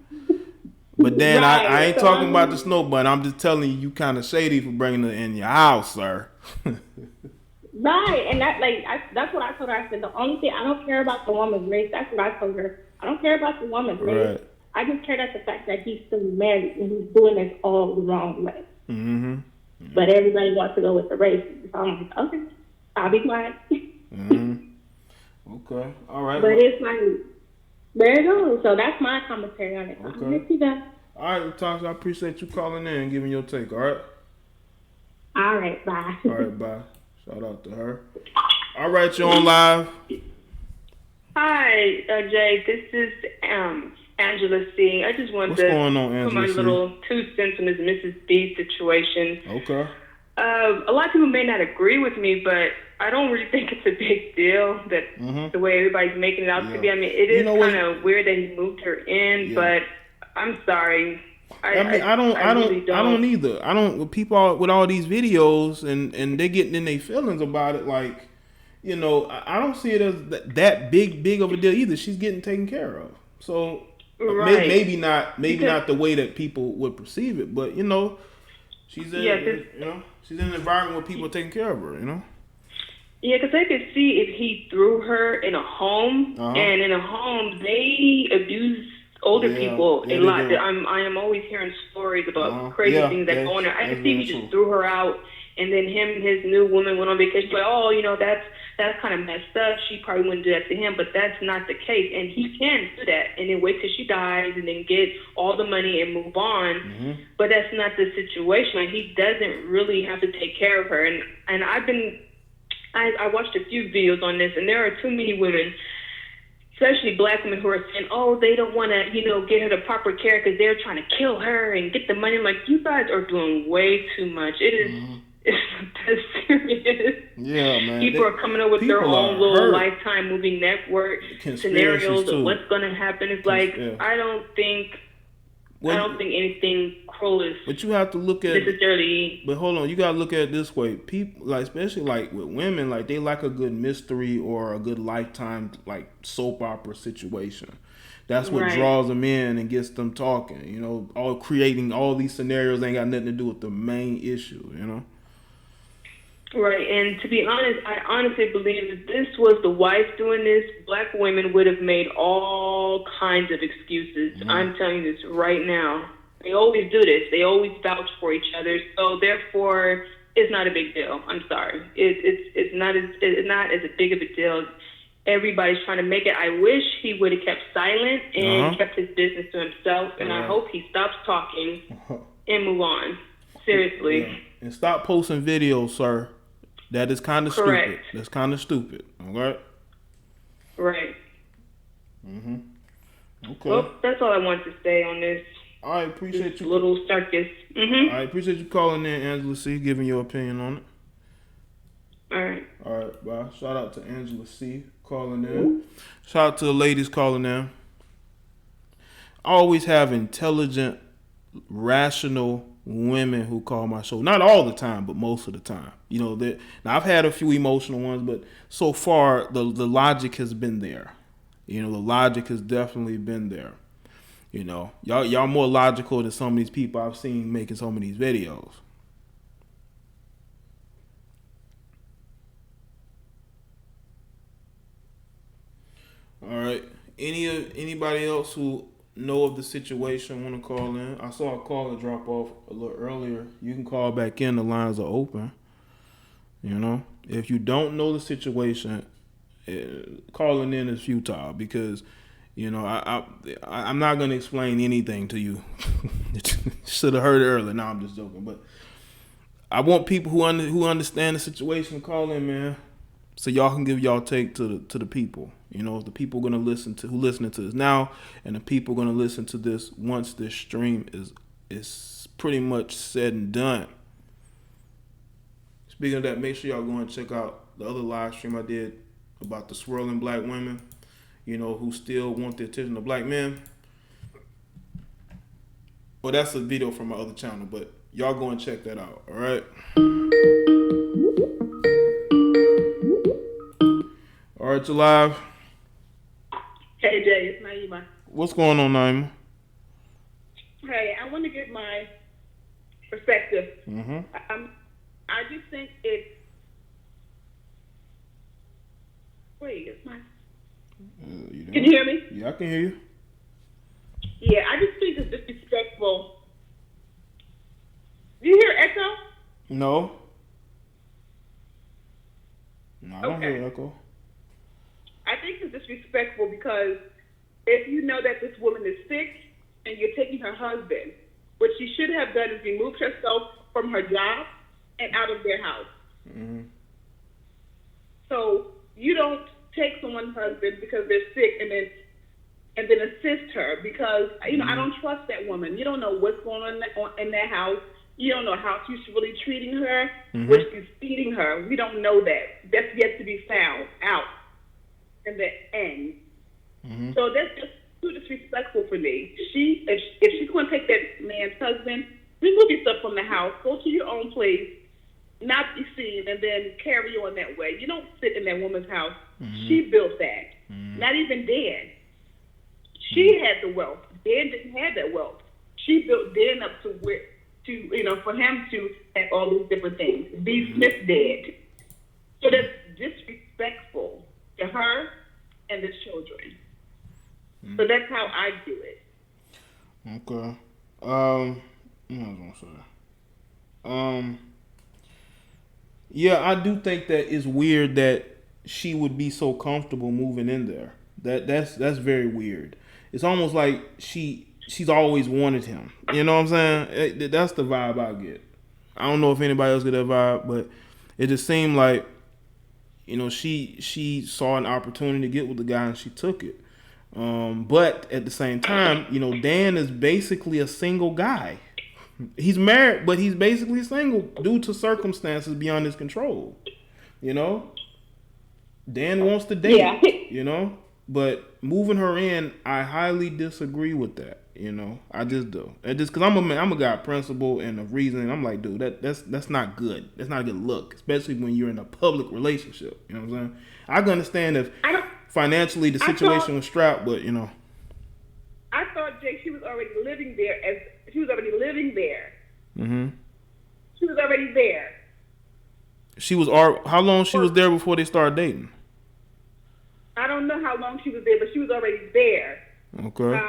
But Dan, Right. I ain't talking about the snow bunny. I'm just telling you kind of shady for bringing it in your house, sir. Right, and that's what I told her. I said, the only thing, I don't care about the woman's race. That's what I told her. I don't care about the woman's race. Right. I just care about the fact that he's still married and he's doing this all the wrong way. Mm-hmm. But everybody wants to go with the race. So I'm like, okay, I'll be quiet. Okay, all right. But it's like, there you go. So that's my commentary on it. Okay. I'll let you go. All right, Tasha, I appreciate you calling in and giving your take, all right? All right, bye. All right, bye. Shout out to her. All right, you're on live. Hi, Jay. This is Angela C. I just wanted What's to going on, put my Angela C? little 2 cents on this Mrs. B situation. Okay. A lot of people may not agree with me, but I don't really think it's a big deal that the way everybody's making it out to be. I mean, it is kind of weird that he moved her in, but I'm sorry. I don't either. I don't, with people with all these videos and they getting in their feelings about it, like, you know, I don't see it as that big of a deal either. She's getting taken care of. So maybe not the way that people would perceive it, but you know, she's in she's in an environment where people are taking care of her, you know. Yeah, because I could see if he threw her in a home, and in a home they abuse older people a lot. I am always hearing stories about crazy things that go on there. I could see if he just threw her out, and then him and his new woman went on vacation. Like, oh, you know, that's kind of messed up. She probably wouldn't do that to him, but that's not the case. And he can do that, and then wait till she dies, and then get all the money and move on. But that's not the situation. Like, he doesn't really have to take care of her. And I watched a few videos on this, and there are too many women, especially black women, who are saying, oh, they don't want to, you know, get her the proper care because they're trying to kill her and get the money. I'm like, you guys are doing way too much. It is it's serious. Yeah, man. People are coming up with their own little Lifetime movie network scenarios of what's going to happen. It's like, I don't think anything cruel is. But you have to look at necessarily. But hold on, you gotta look at it this way. People, like, especially like with women, like, they like a good mystery or a good Lifetime like soap opera situation. That's what draws them in and gets them talking. You know, all creating all these scenarios ain't got nothing to do with the main issue. You know. Right, and to be honest, I honestly believe if this was the wife doing this, black women would have made all kinds of excuses. I'm telling you this right now. They always do this. They always vouch for each other. So therefore, it's not a big deal. I'm sorry. It's not as big of a deal. Everybody's trying to make it. I wish he would have kept silent and kept his business to himself. And I hope he stops talking and move on. Seriously. Yeah. And stop posting videos, sir. That is kind of stupid. That's kind of stupid. All right? Right. Okay. Well, that's all I want to say on this. I appreciate you. Little circus. I appreciate you calling in, Angela C., giving your opinion on it. All right. All right, bye. Shout out to Angela C. calling in. Shout out to the ladies calling in. I always have intelligent, rational women who call my show. Not all the time, but most of the time. You know, now I've had a few emotional ones, but so far the logic has been there. You know, the logic has definitely been there. You know, y'all more logical than some of these people I've seen making some of these videos. All right. Anybody else who know of the situation want to call in? I saw a caller drop off a little earlier. You can call back in. The lines are open. You know, if you don't know the situation, calling in is futile because, you know, I'm not going to explain anything to you. Should have heard it earlier. No, I'm just joking. But I want people who understand the situation to call in, man, so y'all can give y'all take to the people. You know, the people who listening to this now, and the people going to listen to this once this stream is pretty much said and done. Speaking of that, make sure y'all go and check out the other live stream I did about the swirling black women, you know, who still want the attention of black men. Well, that's a video from my other channel, but y'all go and check that out. All right. All right, you live. Hey Jay, it's Naima. What's going on, Naima? Hey, I want to get my perspective. I just think it's. Wait, it's my. Can you hear me? Yeah, I can hear you. Yeah, I just think it's disrespectful. Do you hear echo? No. No, I don't hear echo. I think it's disrespectful because if you know that this woman is sick and you're taking her husband, what she should have done is removed herself from her job and out of their house. So you don't take someone's husband because they're sick and then assist her because I don't trust that woman. You don't know what's going on in that house. You don't know how she's really treating her, what she's feeding her. We don't know that. That's yet to be found out in the end. So that's just too disrespectful for me. If she's going to take that man's husband, remove yourself from the house, go to your own place, not be seen, and then carry on that way. You don't sit in that woman's house. She built that. Not even Dan. She had the wealth. Dan didn't have that wealth. She built Dan up to where, for him to have all these different things. B.Smith did. So that's disrespectful to her and the children. So that's how I do it. Okay. What was I gonna say? Yeah, I do think that it's weird that she would be so comfortable moving in there. That's very weird. It's almost like she's always wanted him. You know what I'm saying? That's the vibe I get. I don't know if anybody else get that vibe, but it just seemed like, she saw an opportunity to get with the guy and she took it. But at the same time, Dan is basically a single guy. He's married, but he's basically single due to circumstances beyond his control. Dan wants to date, but moving her in, I highly disagree with that. I just do. Just because I'm a guy of principle and of reason. I'm like, dude, that's not good. That's not a good look, especially when you're in a public relationship. You know what I'm saying? I can understand if financially the situation was strapped, but I thought, Jake, she was already living there. She was already living there. She was already there. How long she was there before they started dating? I don't know how long she was there, but she was already there. Okay.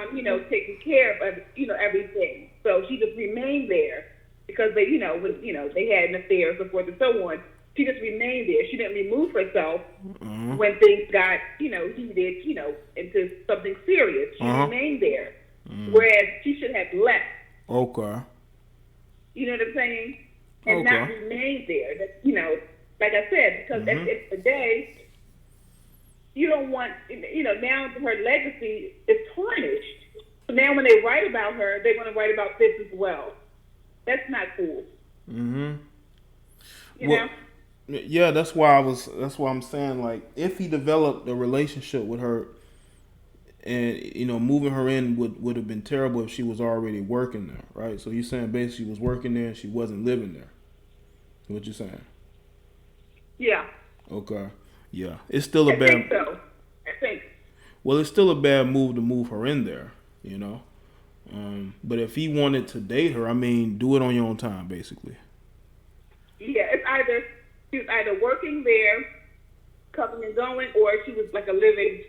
Taking care of everything. So she just remained there because they, when they had an affair, so forth and so on. She just remained there. She didn't remove herself when things got, heated, into something serious. She remained there. Whereas she should have left. Okay. You know what I'm saying? And not remained there. That, like I said, because at the end of the day, you don't want, now her legacy is tarnished. So now when they write about her, they're going to write about this as well. That's not cool. You know? Yeah, that's why I'm saying, like, if he developed a relationship with her and, moving her in would have been terrible if she was already working there, right? So you're saying basically she was working there and she wasn't living there. That's what you're saying? Yeah. Okay. Yeah. It's still a bad... I think. Well, it's still a bad move to move her in there, But if he wanted to date her, do it on your own time, basically. Yeah, she was either working there, coming and going, or she was like a living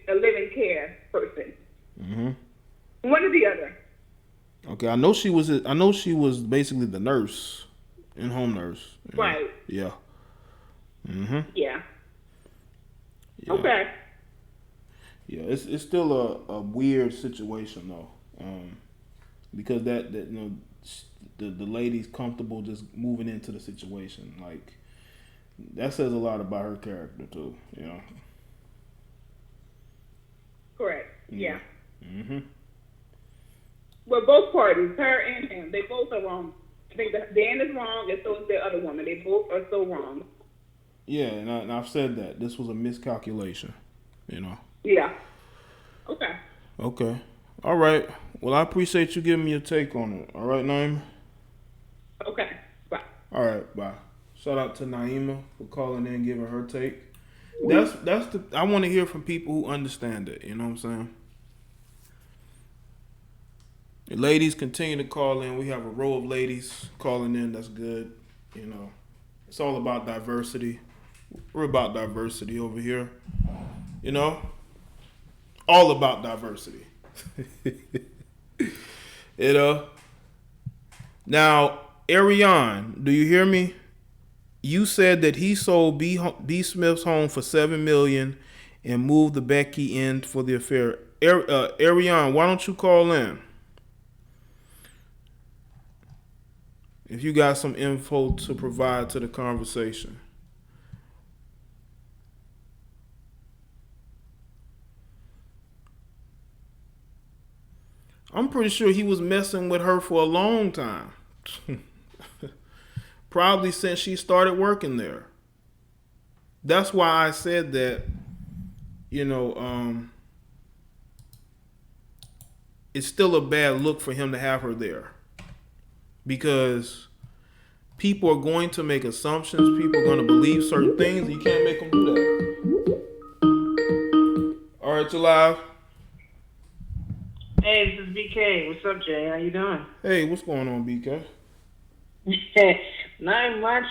care person. One or the other. Okay, I know she was basically the nurse, in-home nurse. Right. Yeah. Yeah. Yeah. Okay. Yeah, it's still a weird situation though, because that the lady's comfortable just moving into the situation. Like, that says a lot about her character too. Correct. Yeah. Well, both parties, her and him, they both are wrong. I think that Dan is wrong, and so is the other woman. They both are so wrong. Yeah, and I've said that this was a miscalculation. Yeah. Okay. Okay. All right. Well, I appreciate you giving me your take on it. All right, Naima? Okay. Bye. All right, bye. Shout out to Naima for calling in and giving her take. I want to hear from people who understand it. You know what I'm saying? The ladies continue to call in. We have a row of ladies calling in. That's good. You know, it's all about diversity. We're about diversity over here. You know, all about diversity. You know. Now, Ariane, do you hear me? You said that he sold B.Smith's home for $7 million and moved the Becky in for the affair. Ariane, why don't you call in? If you got some info to provide to the conversation. I'm pretty sure he was messing with her for a long time. Probably since she started working there. That's why I said that, you know, it's still a bad look for him to have her there. Because people are going to make assumptions. People are going to believe certain things. And you can't make them do that. All right, you're live. Hey, this is BK. What's up, Jay? How you doing? Hey, what's going on, BK? Not much.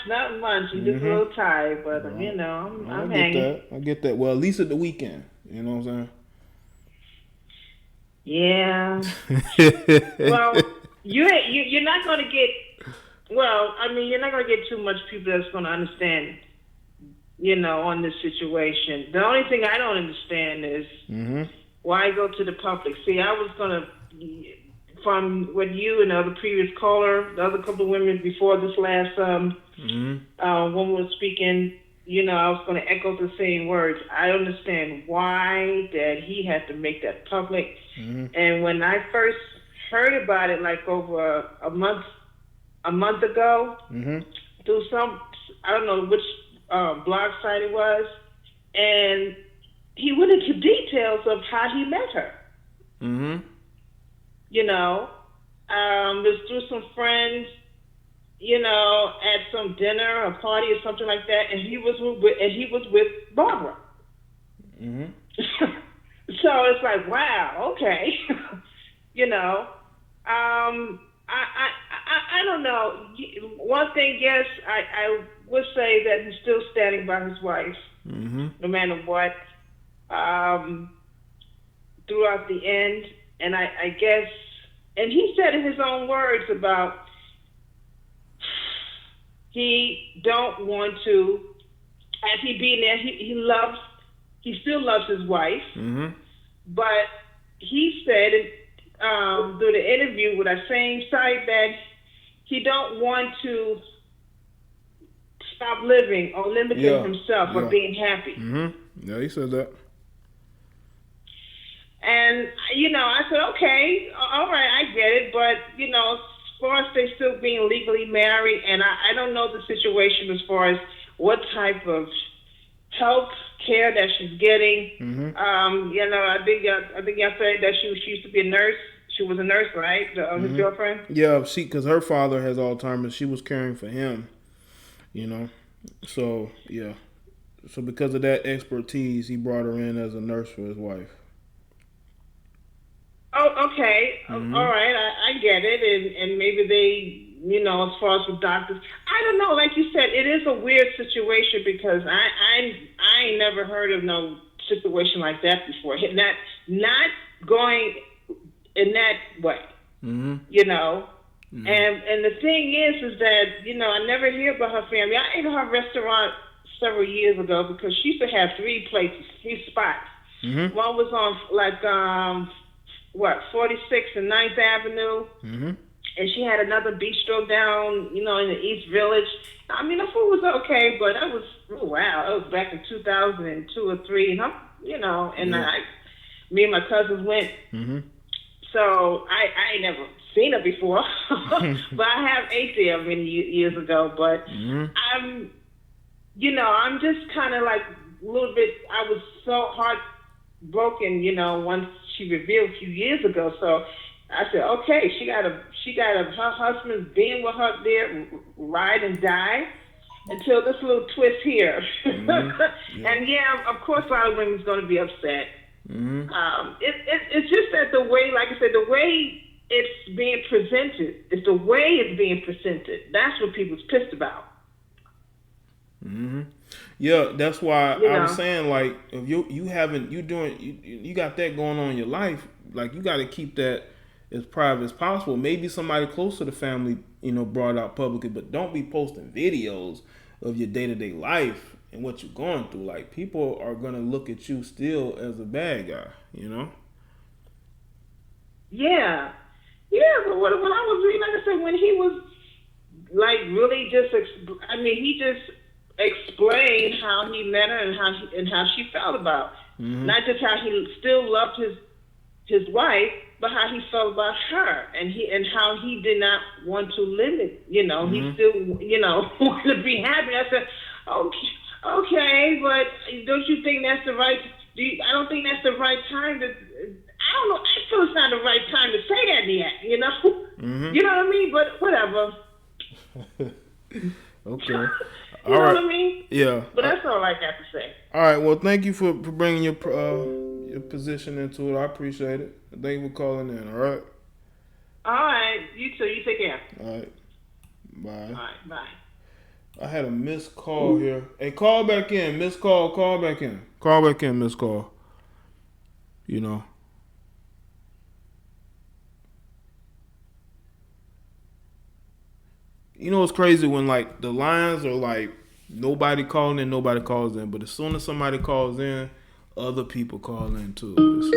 You just a little tired, but you know, I'm hanging. I get that. Well, at least at the weekend. You know what I'm saying? Yeah. Well, you're not gonna get. Well, I mean, you're not gonna get too much people that's gonna understand. You know, on this situation. The only thing I don't understand is why go to the public. See, I was gonna. From what you and the other previous caller, the other couple of women before this last woman was speaking, you know, I was going to echo the same words. I understand why that he had to make that public. And when I first heard about it, like over a month ago, through some, I don't know which blog site it was, and he went into details of how he met her. You know, was through some friends, you know, at some dinner or party or something like that, and he was with Barbara. So it's like, wow, okay, you know, I don't know. One thing, yes, I would say that he's still standing by his wife, no matter what, throughout the end. And I guess, and he said in his own words about he don't want to, as he being there, he still loves his wife, but he said through the interview with that same site that he don't want to stop living or limiting himself or being happy. Yeah, he said that. And, you know, I said, okay, all right, I get it. But, you know, as far as they still being legally married, and I don't know the situation as far as what type of health care that she's getting. You know, I think y'all said that she used to be a nurse. She was a nurse, right? His girlfriend? Yeah, because her father has Alzheimer's. She was caring for him, you know. So, yeah. So because of that expertise, he brought her in as a nurse for his wife. Oh, okay. All right. I get it. And maybe they, you know, as far as with doctors, I don't know. Like you said, it is a weird situation because I ain't never heard of no situation like that before. Not going in that way, you know. And the thing is that, you know, I never hear about her family. I ate her restaurant several years ago because she used to have three spots. One was on, like, 46th and 9th Avenue. And she had another bistro down, you know, in the East Village. I mean, the food was okay, but that was, that was back in 2002 or 3. And you know, and me and my cousins went. So I ain't never seen her before, but I have ate there many years ago. But I'm just kind of like a little bit, I was so heartbroken, you know, once she revealed a few years ago. So I said, okay, she got her husband's being with her there, ride and die, until this little twist here. Mm-hmm. And yeah, of course, a lot of women's going to be upset. Mm-hmm. It's just that the way, like I said, the way it's being presented, it's the way it's being presented. That's what people's pissed about. Mm-hmm. Yeah, that's why I was saying, like, if you got that going on in your life, like, you got to keep that as private as possible. Maybe somebody close to the family, brought out publicly, but don't be posting videos of your day-to-day life and what you're going through. Like, people are gonna look at you still as a bad guy, Yeah, but when I was reading, like I said, when he was like really just, he just explained how he met her and how she felt about, not just how he still loved his wife, but how he felt about her, and how he did not want to limit. He still, wanted to be happy. I said, okay, but don't you think that's the right? I don't think that's the right time to. I don't know. I feel it's not the right time to say that yet. You know what I mean? But whatever. Okay. You know what I mean? Yeah. But that's all I got to say. All right. Well, thank you for bringing your position into it. I appreciate it. Thank you for calling in. All right. All right. You too. You take care. All right. Bye. All right. Bye. I had a missed call here. Hey, call back in. Missed call. Call back in. Call back in. Missed call. It's crazy when, like, the lines are like nobody calling in, nobody calls in, but as soon as somebody calls in, other people call in too. It's like,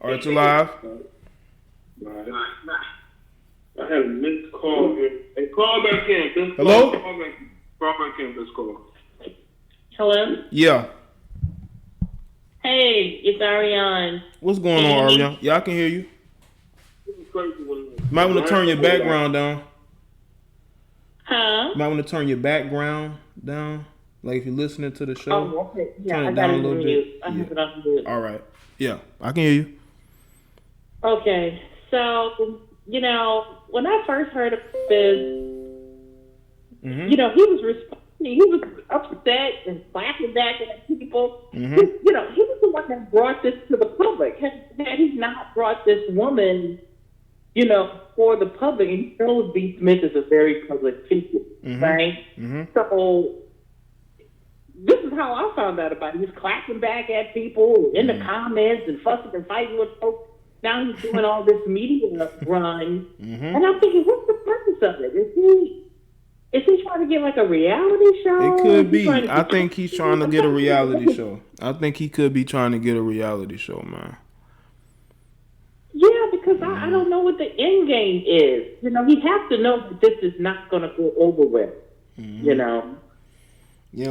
all right, you're live. I had a missed call here. Hey, call back in. Hello? Call back in. Let's call. Hello? Yeah. Hey, it's Ariane. What's going on, Ariane? Yeah, I can hear you. Might want to turn your background down. Huh? Might want to turn your background down. Like if you're listening to the show. Oh, okay. Yeah, turn it down a little bit. I have it on mute. All right. Yeah, I can hear you. Okay. So, when I first heard of this, he was responding. He was upset and clapping back at people. Mm-hmm. He was the one that brought this to the public. Had he not brought this woman, for the public, and he knows B.Smith is a very public figure, right? Mm-hmm. So this is how I found out about it. He was clapping back at people in the comments and fussing and fighting with folks. Now he's doing all this media run, and I'm thinking, what's the purpose of it? Is he trying to get like a reality show? It could be. I think he's trying to get a reality show. I think he could be trying to get a reality show, man. Yeah, because I don't know what the end game is. He has to know that this is not going to go over with. Yeah,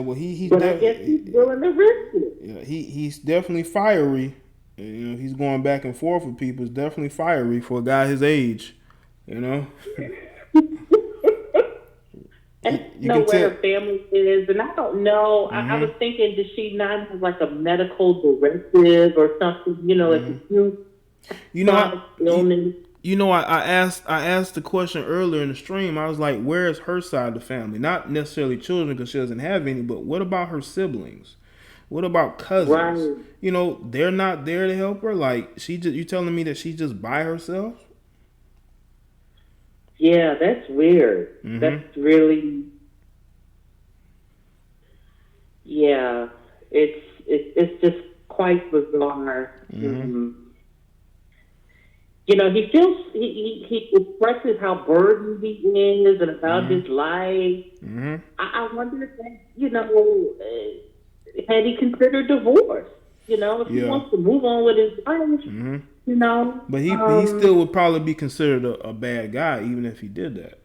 well, but I guess he's willing to risk it. Yeah, he's definitely fiery. He's going back and forth with people. It's definitely fiery for a guy his age. I don't know where her family is, and I don't know. I was thinking, does she not have like a medical directive or something? I asked the question earlier in the stream. I was like, where is her side of the family? Not necessarily children, because she doesn't have any, but what about her siblings? What about cousins? Right. They're not there to help her. Like, you telling me that she's just by herself? Yeah, that's weird. That's really, it's just quite bizarre. He expresses how burdened he is and about his life. I wonder if had he considered divorce? If he wants to move on with his life, But he still would probably be considered a bad guy, even if he did that,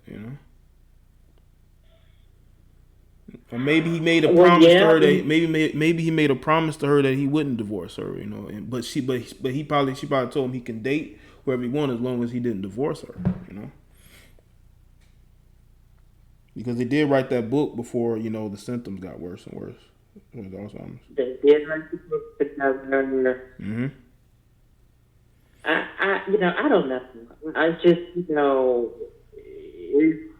Or maybe he made a promise to her that maybe he made a promise to her that he wouldn't divorce her, But she probably told him he can date whoever he wanted as long as he didn't divorce her, Because they did write that book before the symptoms got worse and worse. With Alzheimer's. They did like to put together. Mm-hmm. I don't know. I just, if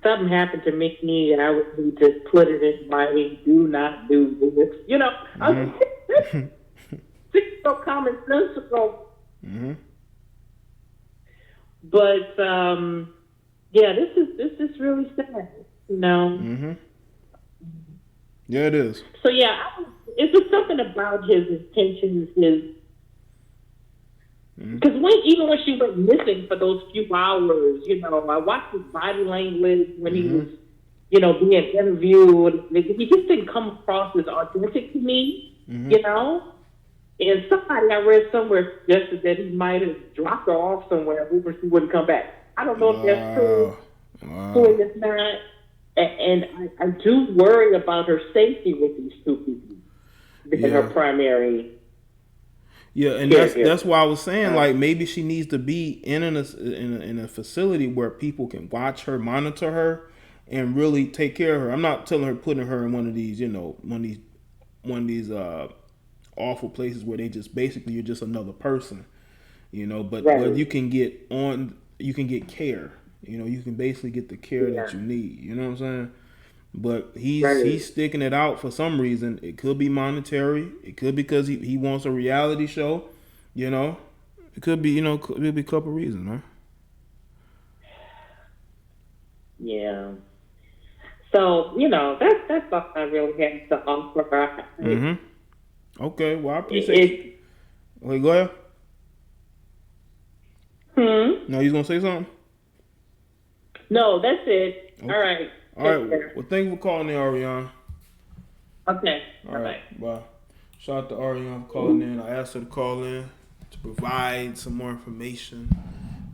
something happened to me, I would need to put it in writing. Do not do this. It's so commonsensical. Mm-hmm. But this is really sad. Mm-hmm. Yeah, it is. So it's just something about his intentions, because even when she went missing for those few hours, I watched his body language when he was, being interviewed. He just didn't come across as authentic to me, And somebody I read somewhere suggested that he might have dropped her off somewhere where she wouldn't come back. I don't know if that's true. Or it's not. And I do worry about her safety with these two people being her primary. Yeah, and that's why I was saying, like, maybe she needs to be in a facility where people can watch her, monitor her, and really take care of her. I'm not telling her putting her in one of these, one of these awful places where they just basically you're just another person, but you can get care. You can basically get the care that you need. You know what I'm saying? But he's sticking it out for some reason. It could be monetary. It could be because he wants a reality show. It could be could be a couple reasons, man. Yeah. So that's all I really had to offer. Mm-hmm. Okay. Well, I appreciate it. Wait, go ahead. No, you gonna say something? No, that's it. Okay. All right. All right. Well, thank you for calling in, Ariane. Okay. All right. Bye. Shout out to Ariane for calling in. I asked her to call in to provide some more information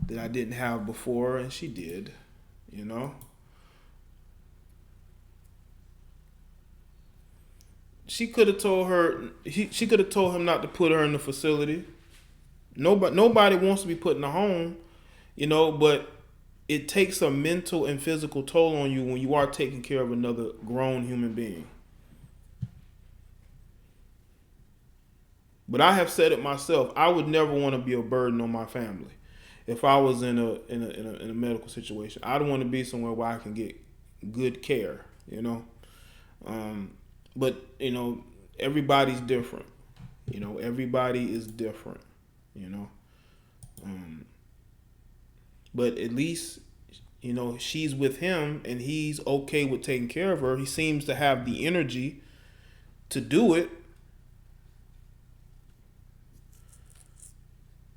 that I didn't have before, and she did. She could have told her. She could have told him not to put her in the facility. Nobody wants to be put in a home, but it takes a mental and physical toll on you when you are taking care of another grown human being. But I have said it myself. I would never want to be a burden on my family. If I was in a medical situation, I'd want to be somewhere where I can get good care. But everybody's different. Everybody is different. But at least, she's with him and he's okay with taking care of her. He seems to have the energy to do it.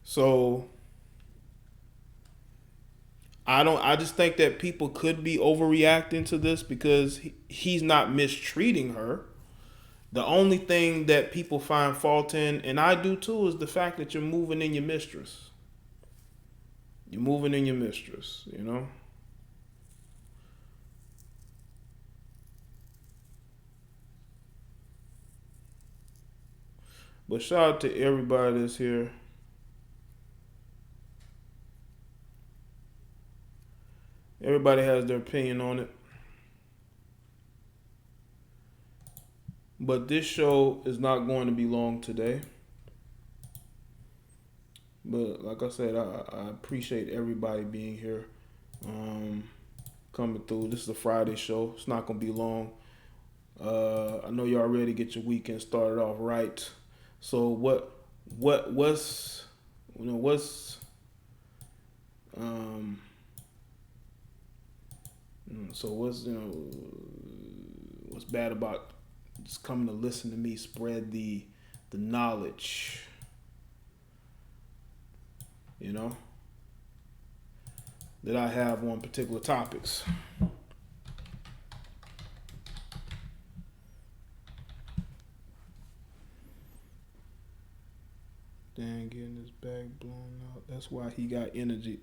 So I just think that people could be overreacting to this because he's not mistreating her. The only thing that people find fault in, and I do too, is the fact that you're moving in your mistress. You're moving in your mistress, But shout out to everybody that's here. Everybody has their opinion on it. But this show is not going to be long today. But like I said, I appreciate everybody being here, coming through. This is a Friday show. It's not going to be long. I know y'all ready to get your weekend started off right. So what's bad about just coming to listen to me spread the knowledge, that I have on particular topics. Dan getting his bag blown out. That's why he got energy.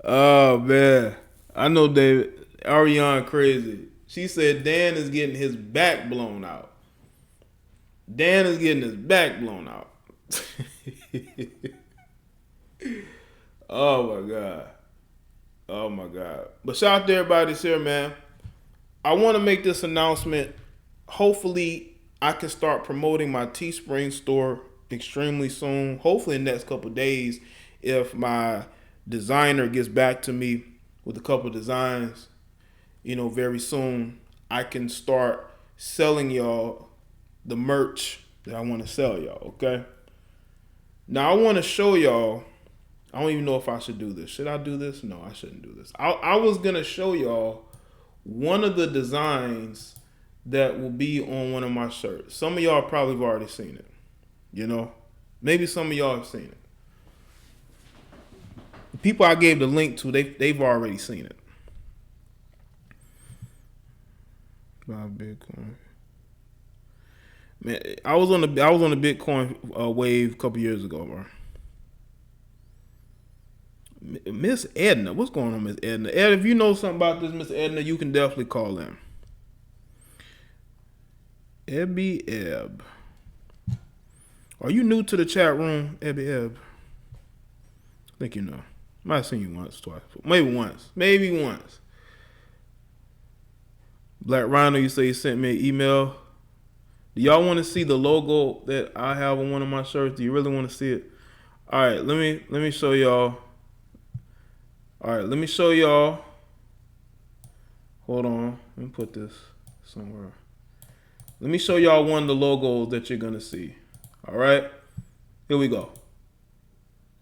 Oh man, I know David. Ariane crazy. She said Dan is getting his back blown out. Dan is getting his back blown out. Oh my God. But shout out to everybody that's here, man. I want to make this announcement. Hopefully, I can start promoting my Teespring store extremely soon. Hopefully, in the next couple of days, if my designer gets back to me with a couple of designs, very soon, I can start selling y'all the merch that I want to sell y'all, okay? Now, I want to show y'all. I don't even know if I should do this. Should I do this? No, I shouldn't do this. I was going to show y'all one of the designs that will be on one of my shirts. Some of y'all probably have already seen it. Maybe some of y'all have seen it. The people I gave the link to, they've already seen it. Buy Bitcoin. Man, I was on the Bitcoin wave a couple years ago, bro. Miss Edna, what's going on, Miss Edna? Ed, if you know something about this, Miss Edna, you can definitely call in. Ebby Ebb. Are you new to the chat room, Ebby Ebb? I think you know. Might have seen you once, twice. Maybe once. Black Rhino, you say you sent me an email. Do y'all want to see the logo that I have on one of my shirts? Do you really want to see it? All right, let me show y'all. Hold on. Let me put this somewhere. Let me show y'all one of the logos that you're going to see. All right? Here we go.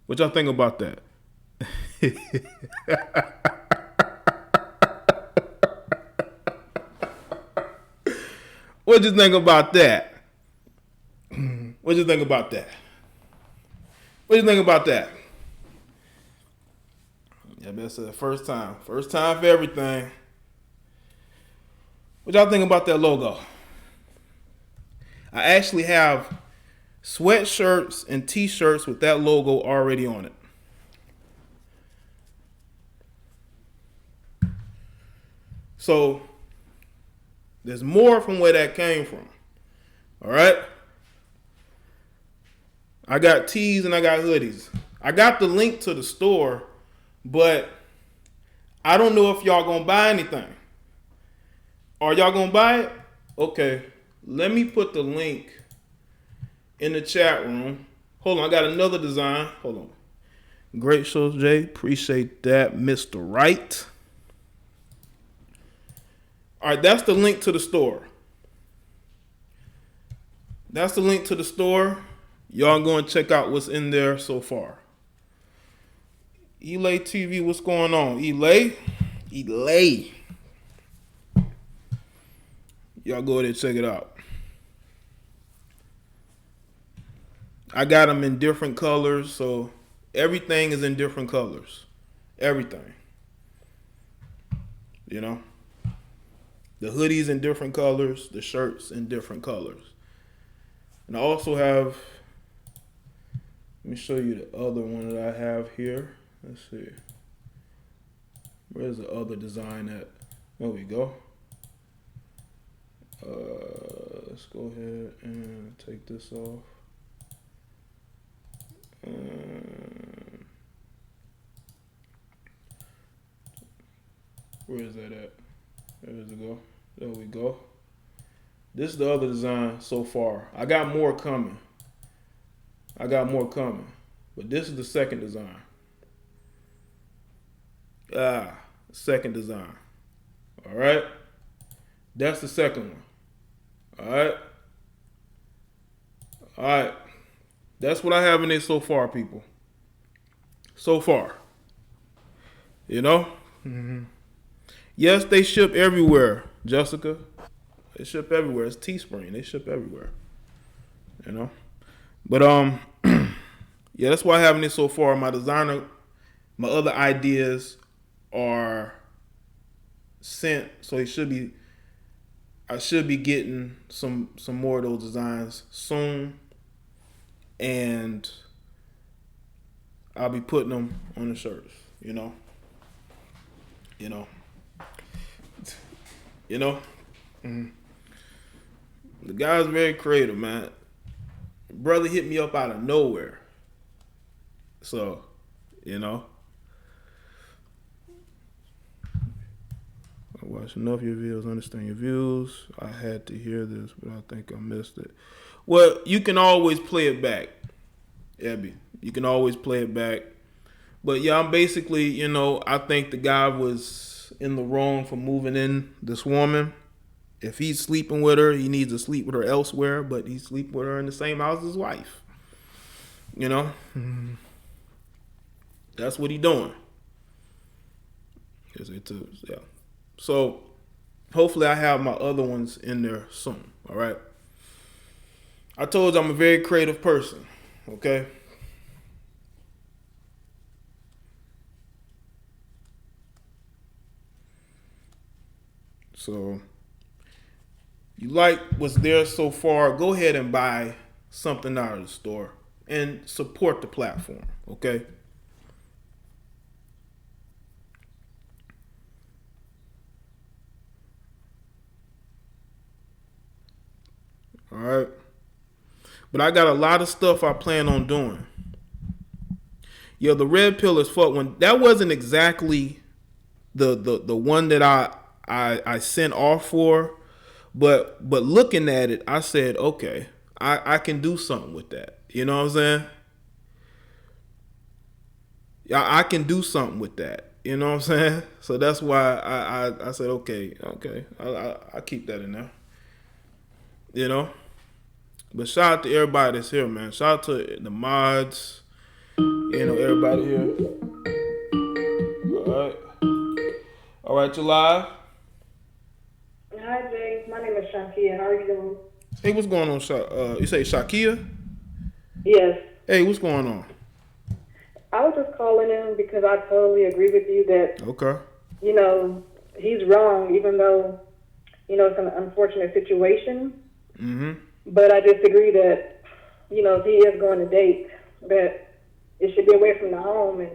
What y'all think about that? What you think about that? What you think about that? Yeah, that's the first time. First time for everything. What y'all think about that logo? I actually have sweatshirts and t-shirts with that logo already on it. So, there's more from where that came from. All right? I got tees and I got hoodies. I got the link to the store, but I don't know if y'all gonna buy anything. Are y'all gonna buy it? Okay, let me put the link in the chat room. Hold on, I got another design. Hold on. Great show, Jay. Appreciate that, Mr. Wright. All right, that's the link to the store. Y'all go and check out what's in there so far. Elay TV, what's going on? Elay. Y'all go ahead and check it out. I got them in different colors, so everything is in different colors. Everything. The hoodies in different colors, the shirts in different colors. And I also have, let me show you the other one that I have here. Let's see. Where's the other design at? There we go. Let's go ahead and take this off. Where is that at? There we go. This is the other design so far. I got more coming. But this is the second design. Second design. All right. That's the second one. All right. That's what I have in it so far, people. So far. Mm-hmm. Yes, they ship everywhere, Jessica. They ship everywhere. It's Teespring. They ship everywhere. But yeah, that's why I have it so far. My my other ideas are sent, so I should be getting some more of those designs soon, and I'll be putting them on the shirts. Mm-hmm. The guy's very creative, man. Brother hit me up out of nowhere. So, I watched enough of your videos, understand your views. I had to hear this, but I think I missed it. Well, you can always play it back, Abby. You can always play it back. But yeah, I'm basically, you know, I think the guy was in the wrong for moving in this woman. If he's sleeping with her, he needs to sleep with her elsewhere, but he's sleeping with her in the same house as his wife. You know? That's what he doing. Yeah. So, hopefully I have my other ones in there soon, all right? I told you I'm a very creative person, okay? So, you like what's there so far, go ahead and buy something out of the store and support the platform, okay? All right. But I got a lot of stuff I plan on doing. Yeah, the red pill is fuck. When that wasn't exactly the one that I sent off for, but looking at it, I said, okay, I can do something with that. You know what I'm saying? I can do something with that. You know what I'm saying? So that's why I said, okay, I keep that in there. You know? But shout out to everybody that's here, man. Shout out to the mods. You know, everybody here. All right, you live? Hi, Jay. My name is Shakia. How are you doing? Hey, what's going on? You say Shakia? Yes. Hey, what's going on? I was just calling in because I totally agree with you that, Okay. you know, he's wrong, even though, you know, it's an unfortunate situation. Mm-hmm. But I disagree that, you know, if he is going to date, that it should be away from the home. And,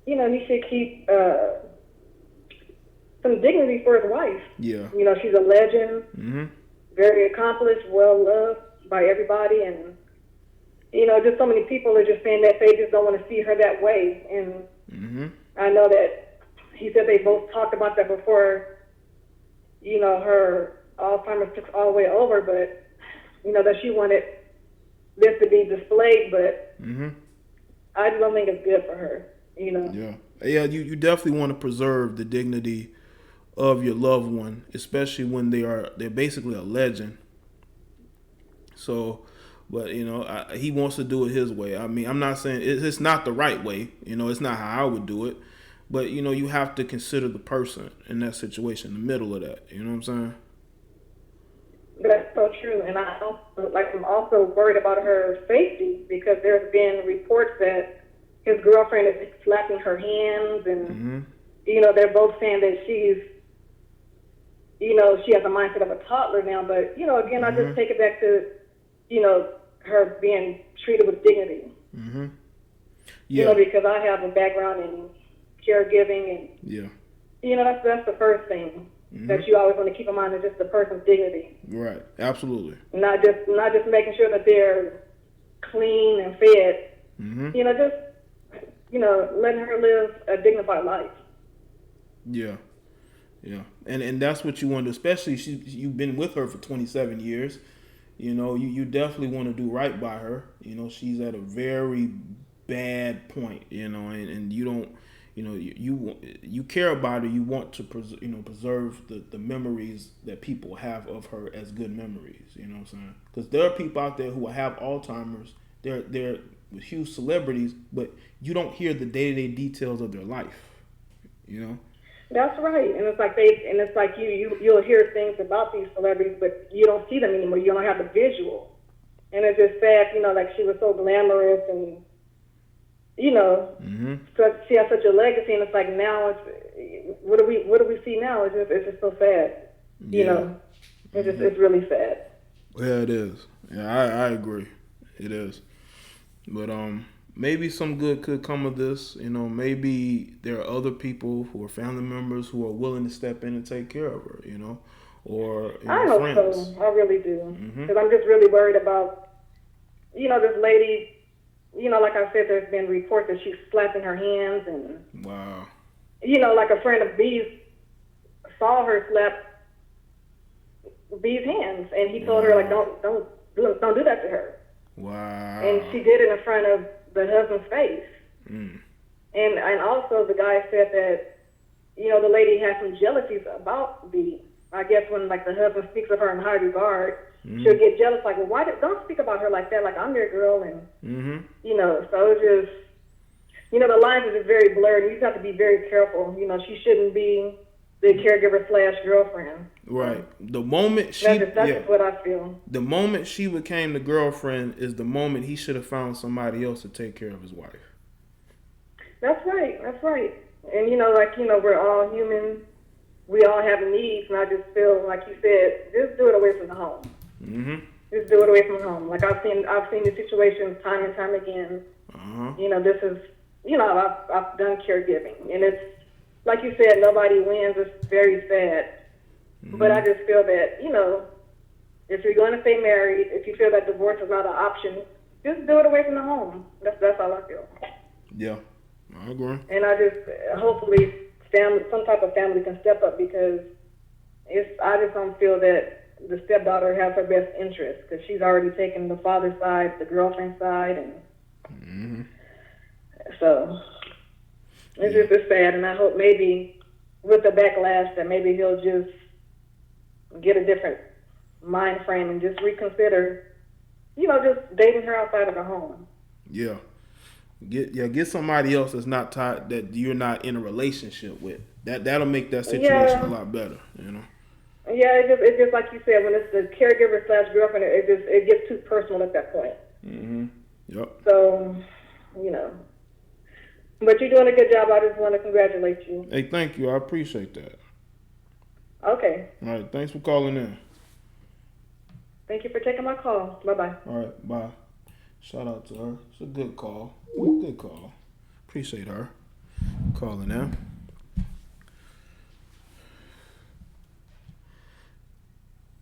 you know, he should keep some dignity for his wife. Yeah. You know, she's a legend, very accomplished, well loved by everybody, and you know, just so many people are just saying that they just don't want to see her that way. And I know that he said they both talked about that before, you know, her Alzheimer's took all the way over, but you know that she wanted this to be displayed, but I just don't think it's good for her, you know. Yeah, you definitely want to preserve the dignity of your loved one, especially when they're basically a legend. So, but you know, he wants to do it his way. I mean, I'm not saying it's not the right way. You know, it's not how I would do it. But you know, you have to consider the person in that situation, in the middle of that. You know what I'm saying? That's so true, and I'm also worried about her safety because there's been reports that his girlfriend is slapping her hands, and you know they're both saying that she's, you know, she has a mindset of a toddler now. But you know, again, I just take it back to, you know, her being treated with dignity. You know, because I have a background in caregiving, and you know, that's the first thing that you always want to keep in mind, is just the person's dignity. Right. Absolutely. Not just making sure that they're clean and fed. You know, just, you know, letting her live a dignified life. Yeah. And that's what you want to, especially you've been with her for 27 years. You know, you definitely want to do right by her. You know, she's at a very bad point, you know, and you don't, you know, you care about her. You want to preserve the memories that people have of her as good memories. You know what I'm saying? Because there are people out there who have Alzheimer's. They're huge celebrities, but you don't hear the day-to-day details of their life. You know. That's right, and it's like you'll hear things about these celebrities, but you don't see them anymore. You don't have the visual, and it's just sad. You know, like she was so glamorous, and you know, so she has such a legacy, and it's like now it's what do we see now? It's just so sad. You know, it's really sad. Yeah, it is. Yeah, I agree. It is, but maybe some good could come of this. You know, maybe there are other people who are family members who are willing to step in and take care of her, you know, or I hope friends. so. I really do. Because I'm just really worried about, you know, this lady, you know, like I said, there's been reports that she's slapping her hands, and, wow. you know, like a friend of B's saw her slap B's hands, and he told her like, don't do that to her. Wow. And she did it in front of the husband's face. And also the guy said that, you know, the lady had some jealousies about B. I guess when like the husband speaks of her in high regard, she'll get jealous, like, well, don't speak about her like that, like I'm your girl, and you know, so it's just, you know, the lines are just very blurred. You just have to be very careful. You know, she shouldn't be the caregiver / girlfriend. Right. The moment she, that's just what I feel. The moment she became the girlfriend is the moment he should have found somebody else to take care of his wife. That's right. And you know, like, you know, we're all human. We all have needs, and I just feel like you said, just do it away from the home. Just do it away from home. Like I've seen the situations time and time again. You know, this is, you know, I've done caregiving, and it's like you said, nobody wins. It's very sad, but I just feel that, you know, if you're going to stay married, if you feel that divorce is not an option, just do it away from the home. That's how I feel. Yeah, I agree. And I just hopefully some type of family can step up, because I just don't feel that the stepdaughter has her best interest, because she's already taken the father's side, the girlfriend's side, and so it's sad. And I hope maybe with the backlash that maybe he'll just get a different mind frame and just reconsider, you know, just dating her outside of the home. Yeah. Get somebody else that's not tied, that you're not in a relationship with. That'll make that situation a lot better, you know. Yeah, it's just like you said, when it's the caregiver / girlfriend, it gets too personal at that point. Yep. So, you know, but you're doing a good job. I just want to congratulate you. Hey, thank you. I appreciate that. Okay. All right. Thanks for calling in. Thank you for taking my call. Bye-bye. All right. Bye. Shout out to her. It's a good call. Good call. Appreciate her calling in.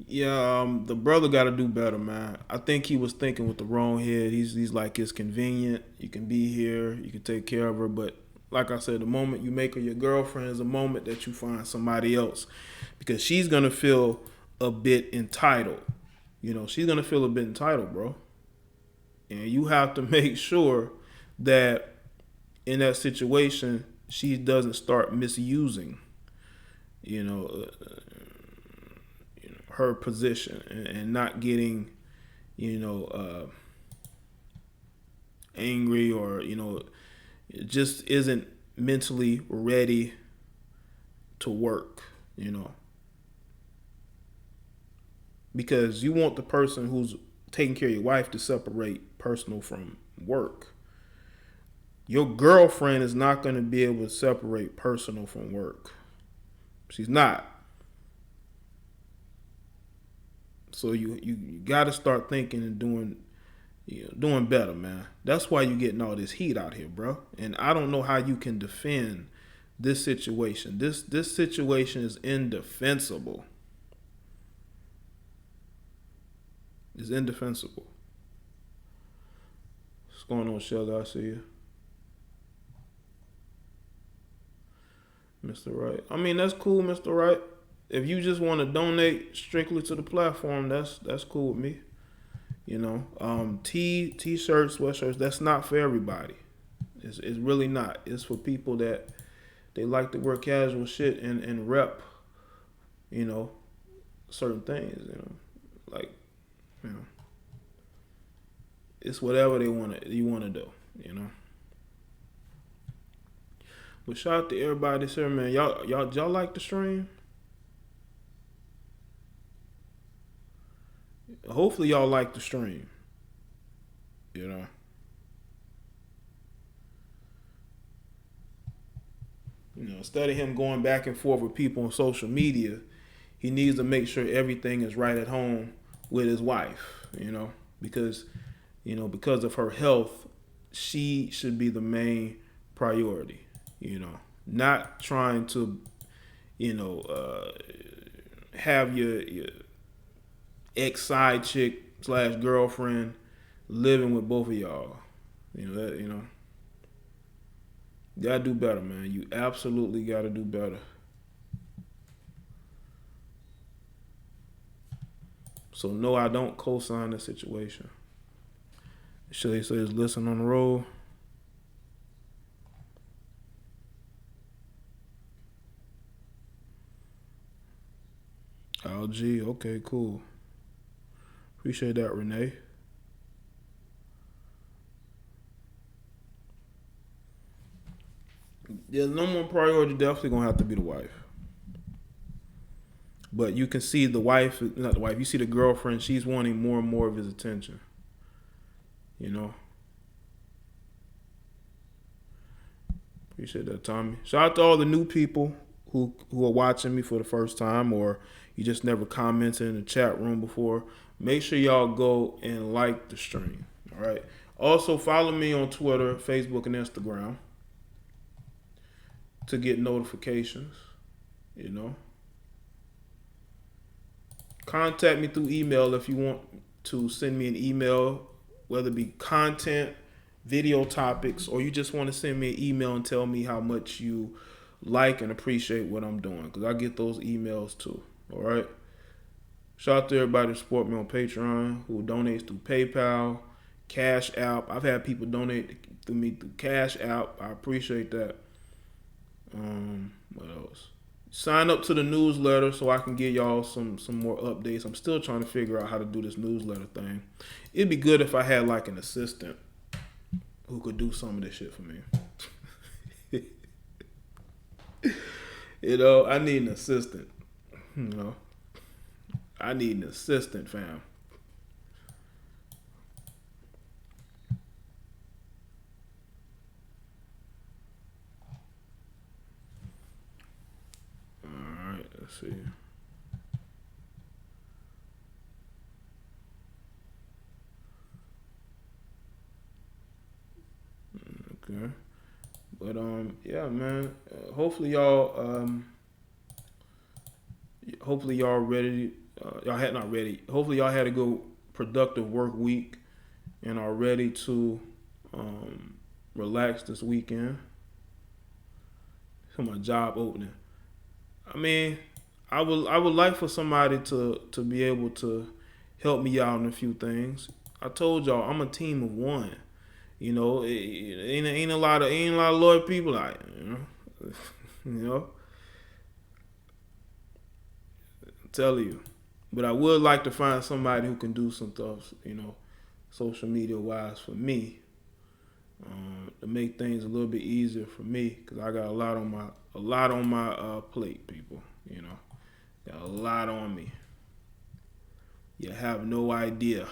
Yeah, the brother got to do better, man. I think he was thinking with the wrong head. He's like, it's convenient. You can be here. You can take care of her. But like I said, the moment you make her your girlfriend is a moment that you find somebody else, because she's going to feel a bit entitled. You know, she's going to feel a bit entitled, bro. And you have to make sure that in that situation, she doesn't start misusing, you know, her position and not getting, you know, angry, or, you know, just isn't mentally ready to work, you know. Because you want the person who's taking care of your wife to separate personal from work. Your girlfriend is not going to be able to separate personal from work. She's not. So you got to start thinking and doing better, man. That's why you're getting all this heat out here, bro. And I don't know how you can defend this situation. This situation is indefensible. It's indefensible. What's going on, Shelly? I see you. Mr. Wright. I mean, that's cool, Mr. Wright. If you just want to donate strictly to the platform, that's cool with me. You know, t-shirts, sweatshirts, that's not for everybody. It's really not. It's for people that they like to wear casual shit and rep, you know, certain things, you know. Like, you know, it's whatever you want to do, you know. But shout out to everybody this here, man. Y'all like the stream? Hopefully y'all like the stream. You know. You know, instead of him going back and forth with people on social media, he needs to make sure everything is right at home with his wife, you know, because of her health, she should be the main priority, you know, not trying to, you know, have your ex-side chick / girlfriend living with both of y'all. You know, that, you know, you gotta do better, man. You absolutely gotta do better. So no, I don't co-sign the situation. Shay says, listen on the road. LG, okay, cool. Appreciate that, Renee. Yeah, number one priority definitely gonna have to be the wife. But you can see the wife, not the wife, you see the girlfriend, she's wanting more and more of his attention. You know? Appreciate that, Tommy. Shout out to all the new people who are watching me for the first time, or you just never commented in the chat room before. Make sure y'all go and like the stream. All right. Also, follow me on Twitter, Facebook, and Instagram to get notifications. You know. Contact me through email if you want to send me an email, whether it be content, video topics, or you just want to send me an email and tell me how much you like and appreciate what I'm doing, because I get those emails too. All right. Shout out to everybody who support me on Patreon, who donates through PayPal, Cash App. I've had people donate to me through Cash App. I appreciate that. What else? Sign up to the newsletter so I can get y'all some more updates. I'm still trying to figure out how to do this newsletter thing. It'd be good if I had like an assistant who could do some of this shit for me. You know, I need an assistant. You know, I need an assistant, fam. All right, let's see. Okay. But yeah, man. Hopefully y'all ready. Y'all had not ready. Hopefully y'all had a good productive work week and are ready to relax this weekend. For my job opening. I mean, I would like for somebody to be able to help me out in a few things. I told y'all I'm a team of one. You know, ain't a lot of loyal people out here, you know. I'm telling you. But I would like to find somebody who can do some stuff, you know, social media wise for me, to make things a little bit easier for me, because I got a lot on my plate, people. You know, got a lot on me. You have no idea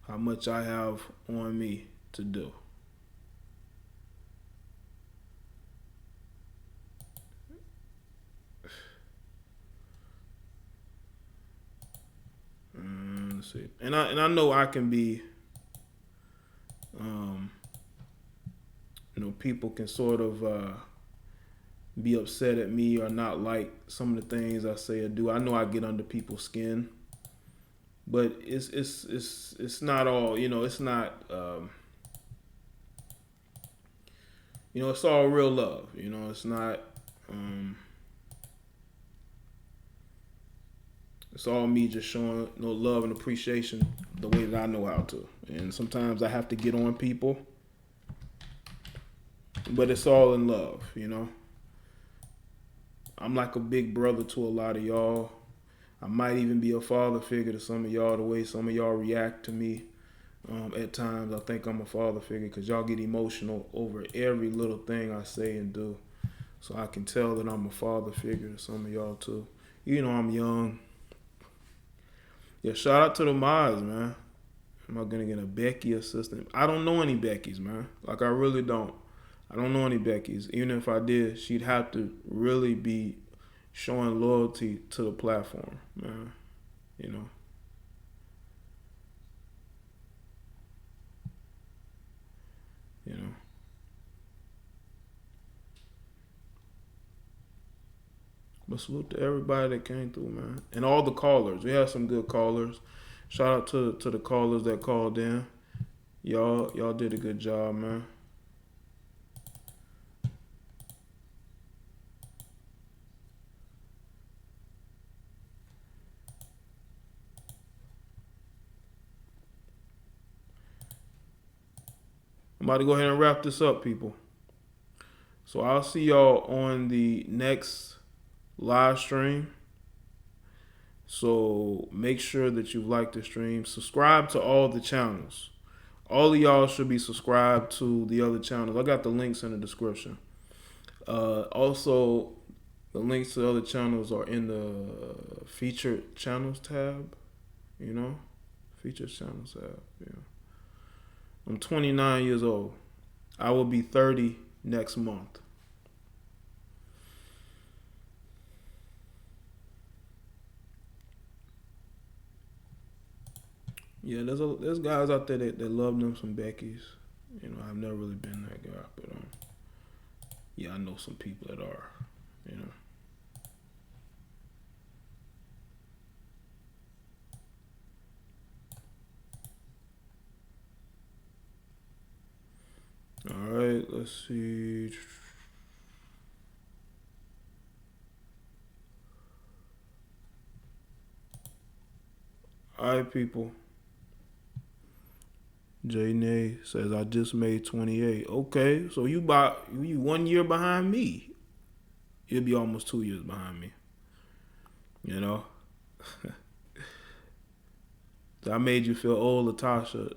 how much I have on me to do. Let's see. And I know I can be, you know, people can sort of be upset at me or not like some of the things I say or do. I know I get under people's skin, but it's not all, you know, it's not, you know, it's all real love. You know, it's not, it's all me just showing no love and appreciation the way that I know how to. And sometimes I have to get on people, but it's all in love, you know. I'm like a big brother to a lot of y'all. I might even be a father figure to some of y'all, the way some of y'all react to me. At times, I think I'm a father figure because y'all get emotional over every little thing I say and do. So I can tell that I'm a father figure to some of y'all too. You know, I'm young. Yeah, shout out to the mods, man. Am I gonna get a Becky assistant? I don't know any Beckys, man. Like, I really don't. I don't know any Beckys. Even if I did, she'd have to really be showing loyalty to the platform, man. You know. You know. But salute to everybody that came through, man. And all the callers. We had some good callers. Shout out to the callers that called in. Y'all did a good job, man. about to go ahead and wrap this up, people. So I'll see y'all on the next live stream. So make sure that you like the stream. Subscribe to all the channels. All of y'all should be subscribed to the other channels. I got the links in the description. Also, the links to the other channels are in the featured channels tab. You know, featured channels tab. Yeah. I'm 29 years old. I will be 30 next month. Yeah, there's guys out there that love them some Beckys. You know, I've never really been that guy, but yeah, I know some people that are. You know. All right, let's see. All right, people. Jaye says, I just made 28. Okay, so you 1 year behind me. You'll be almost 2 years behind me. You know? I made you feel old, Latasha.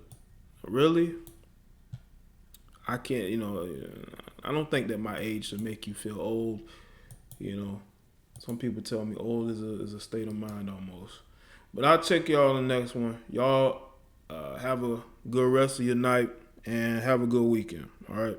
Really? I can't, you know, I don't think that my age should make you feel old. You know, some people tell me old is a state of mind almost. But I'll check y'all in the next one. Y'all have a good rest of your night and have a good weekend. All right.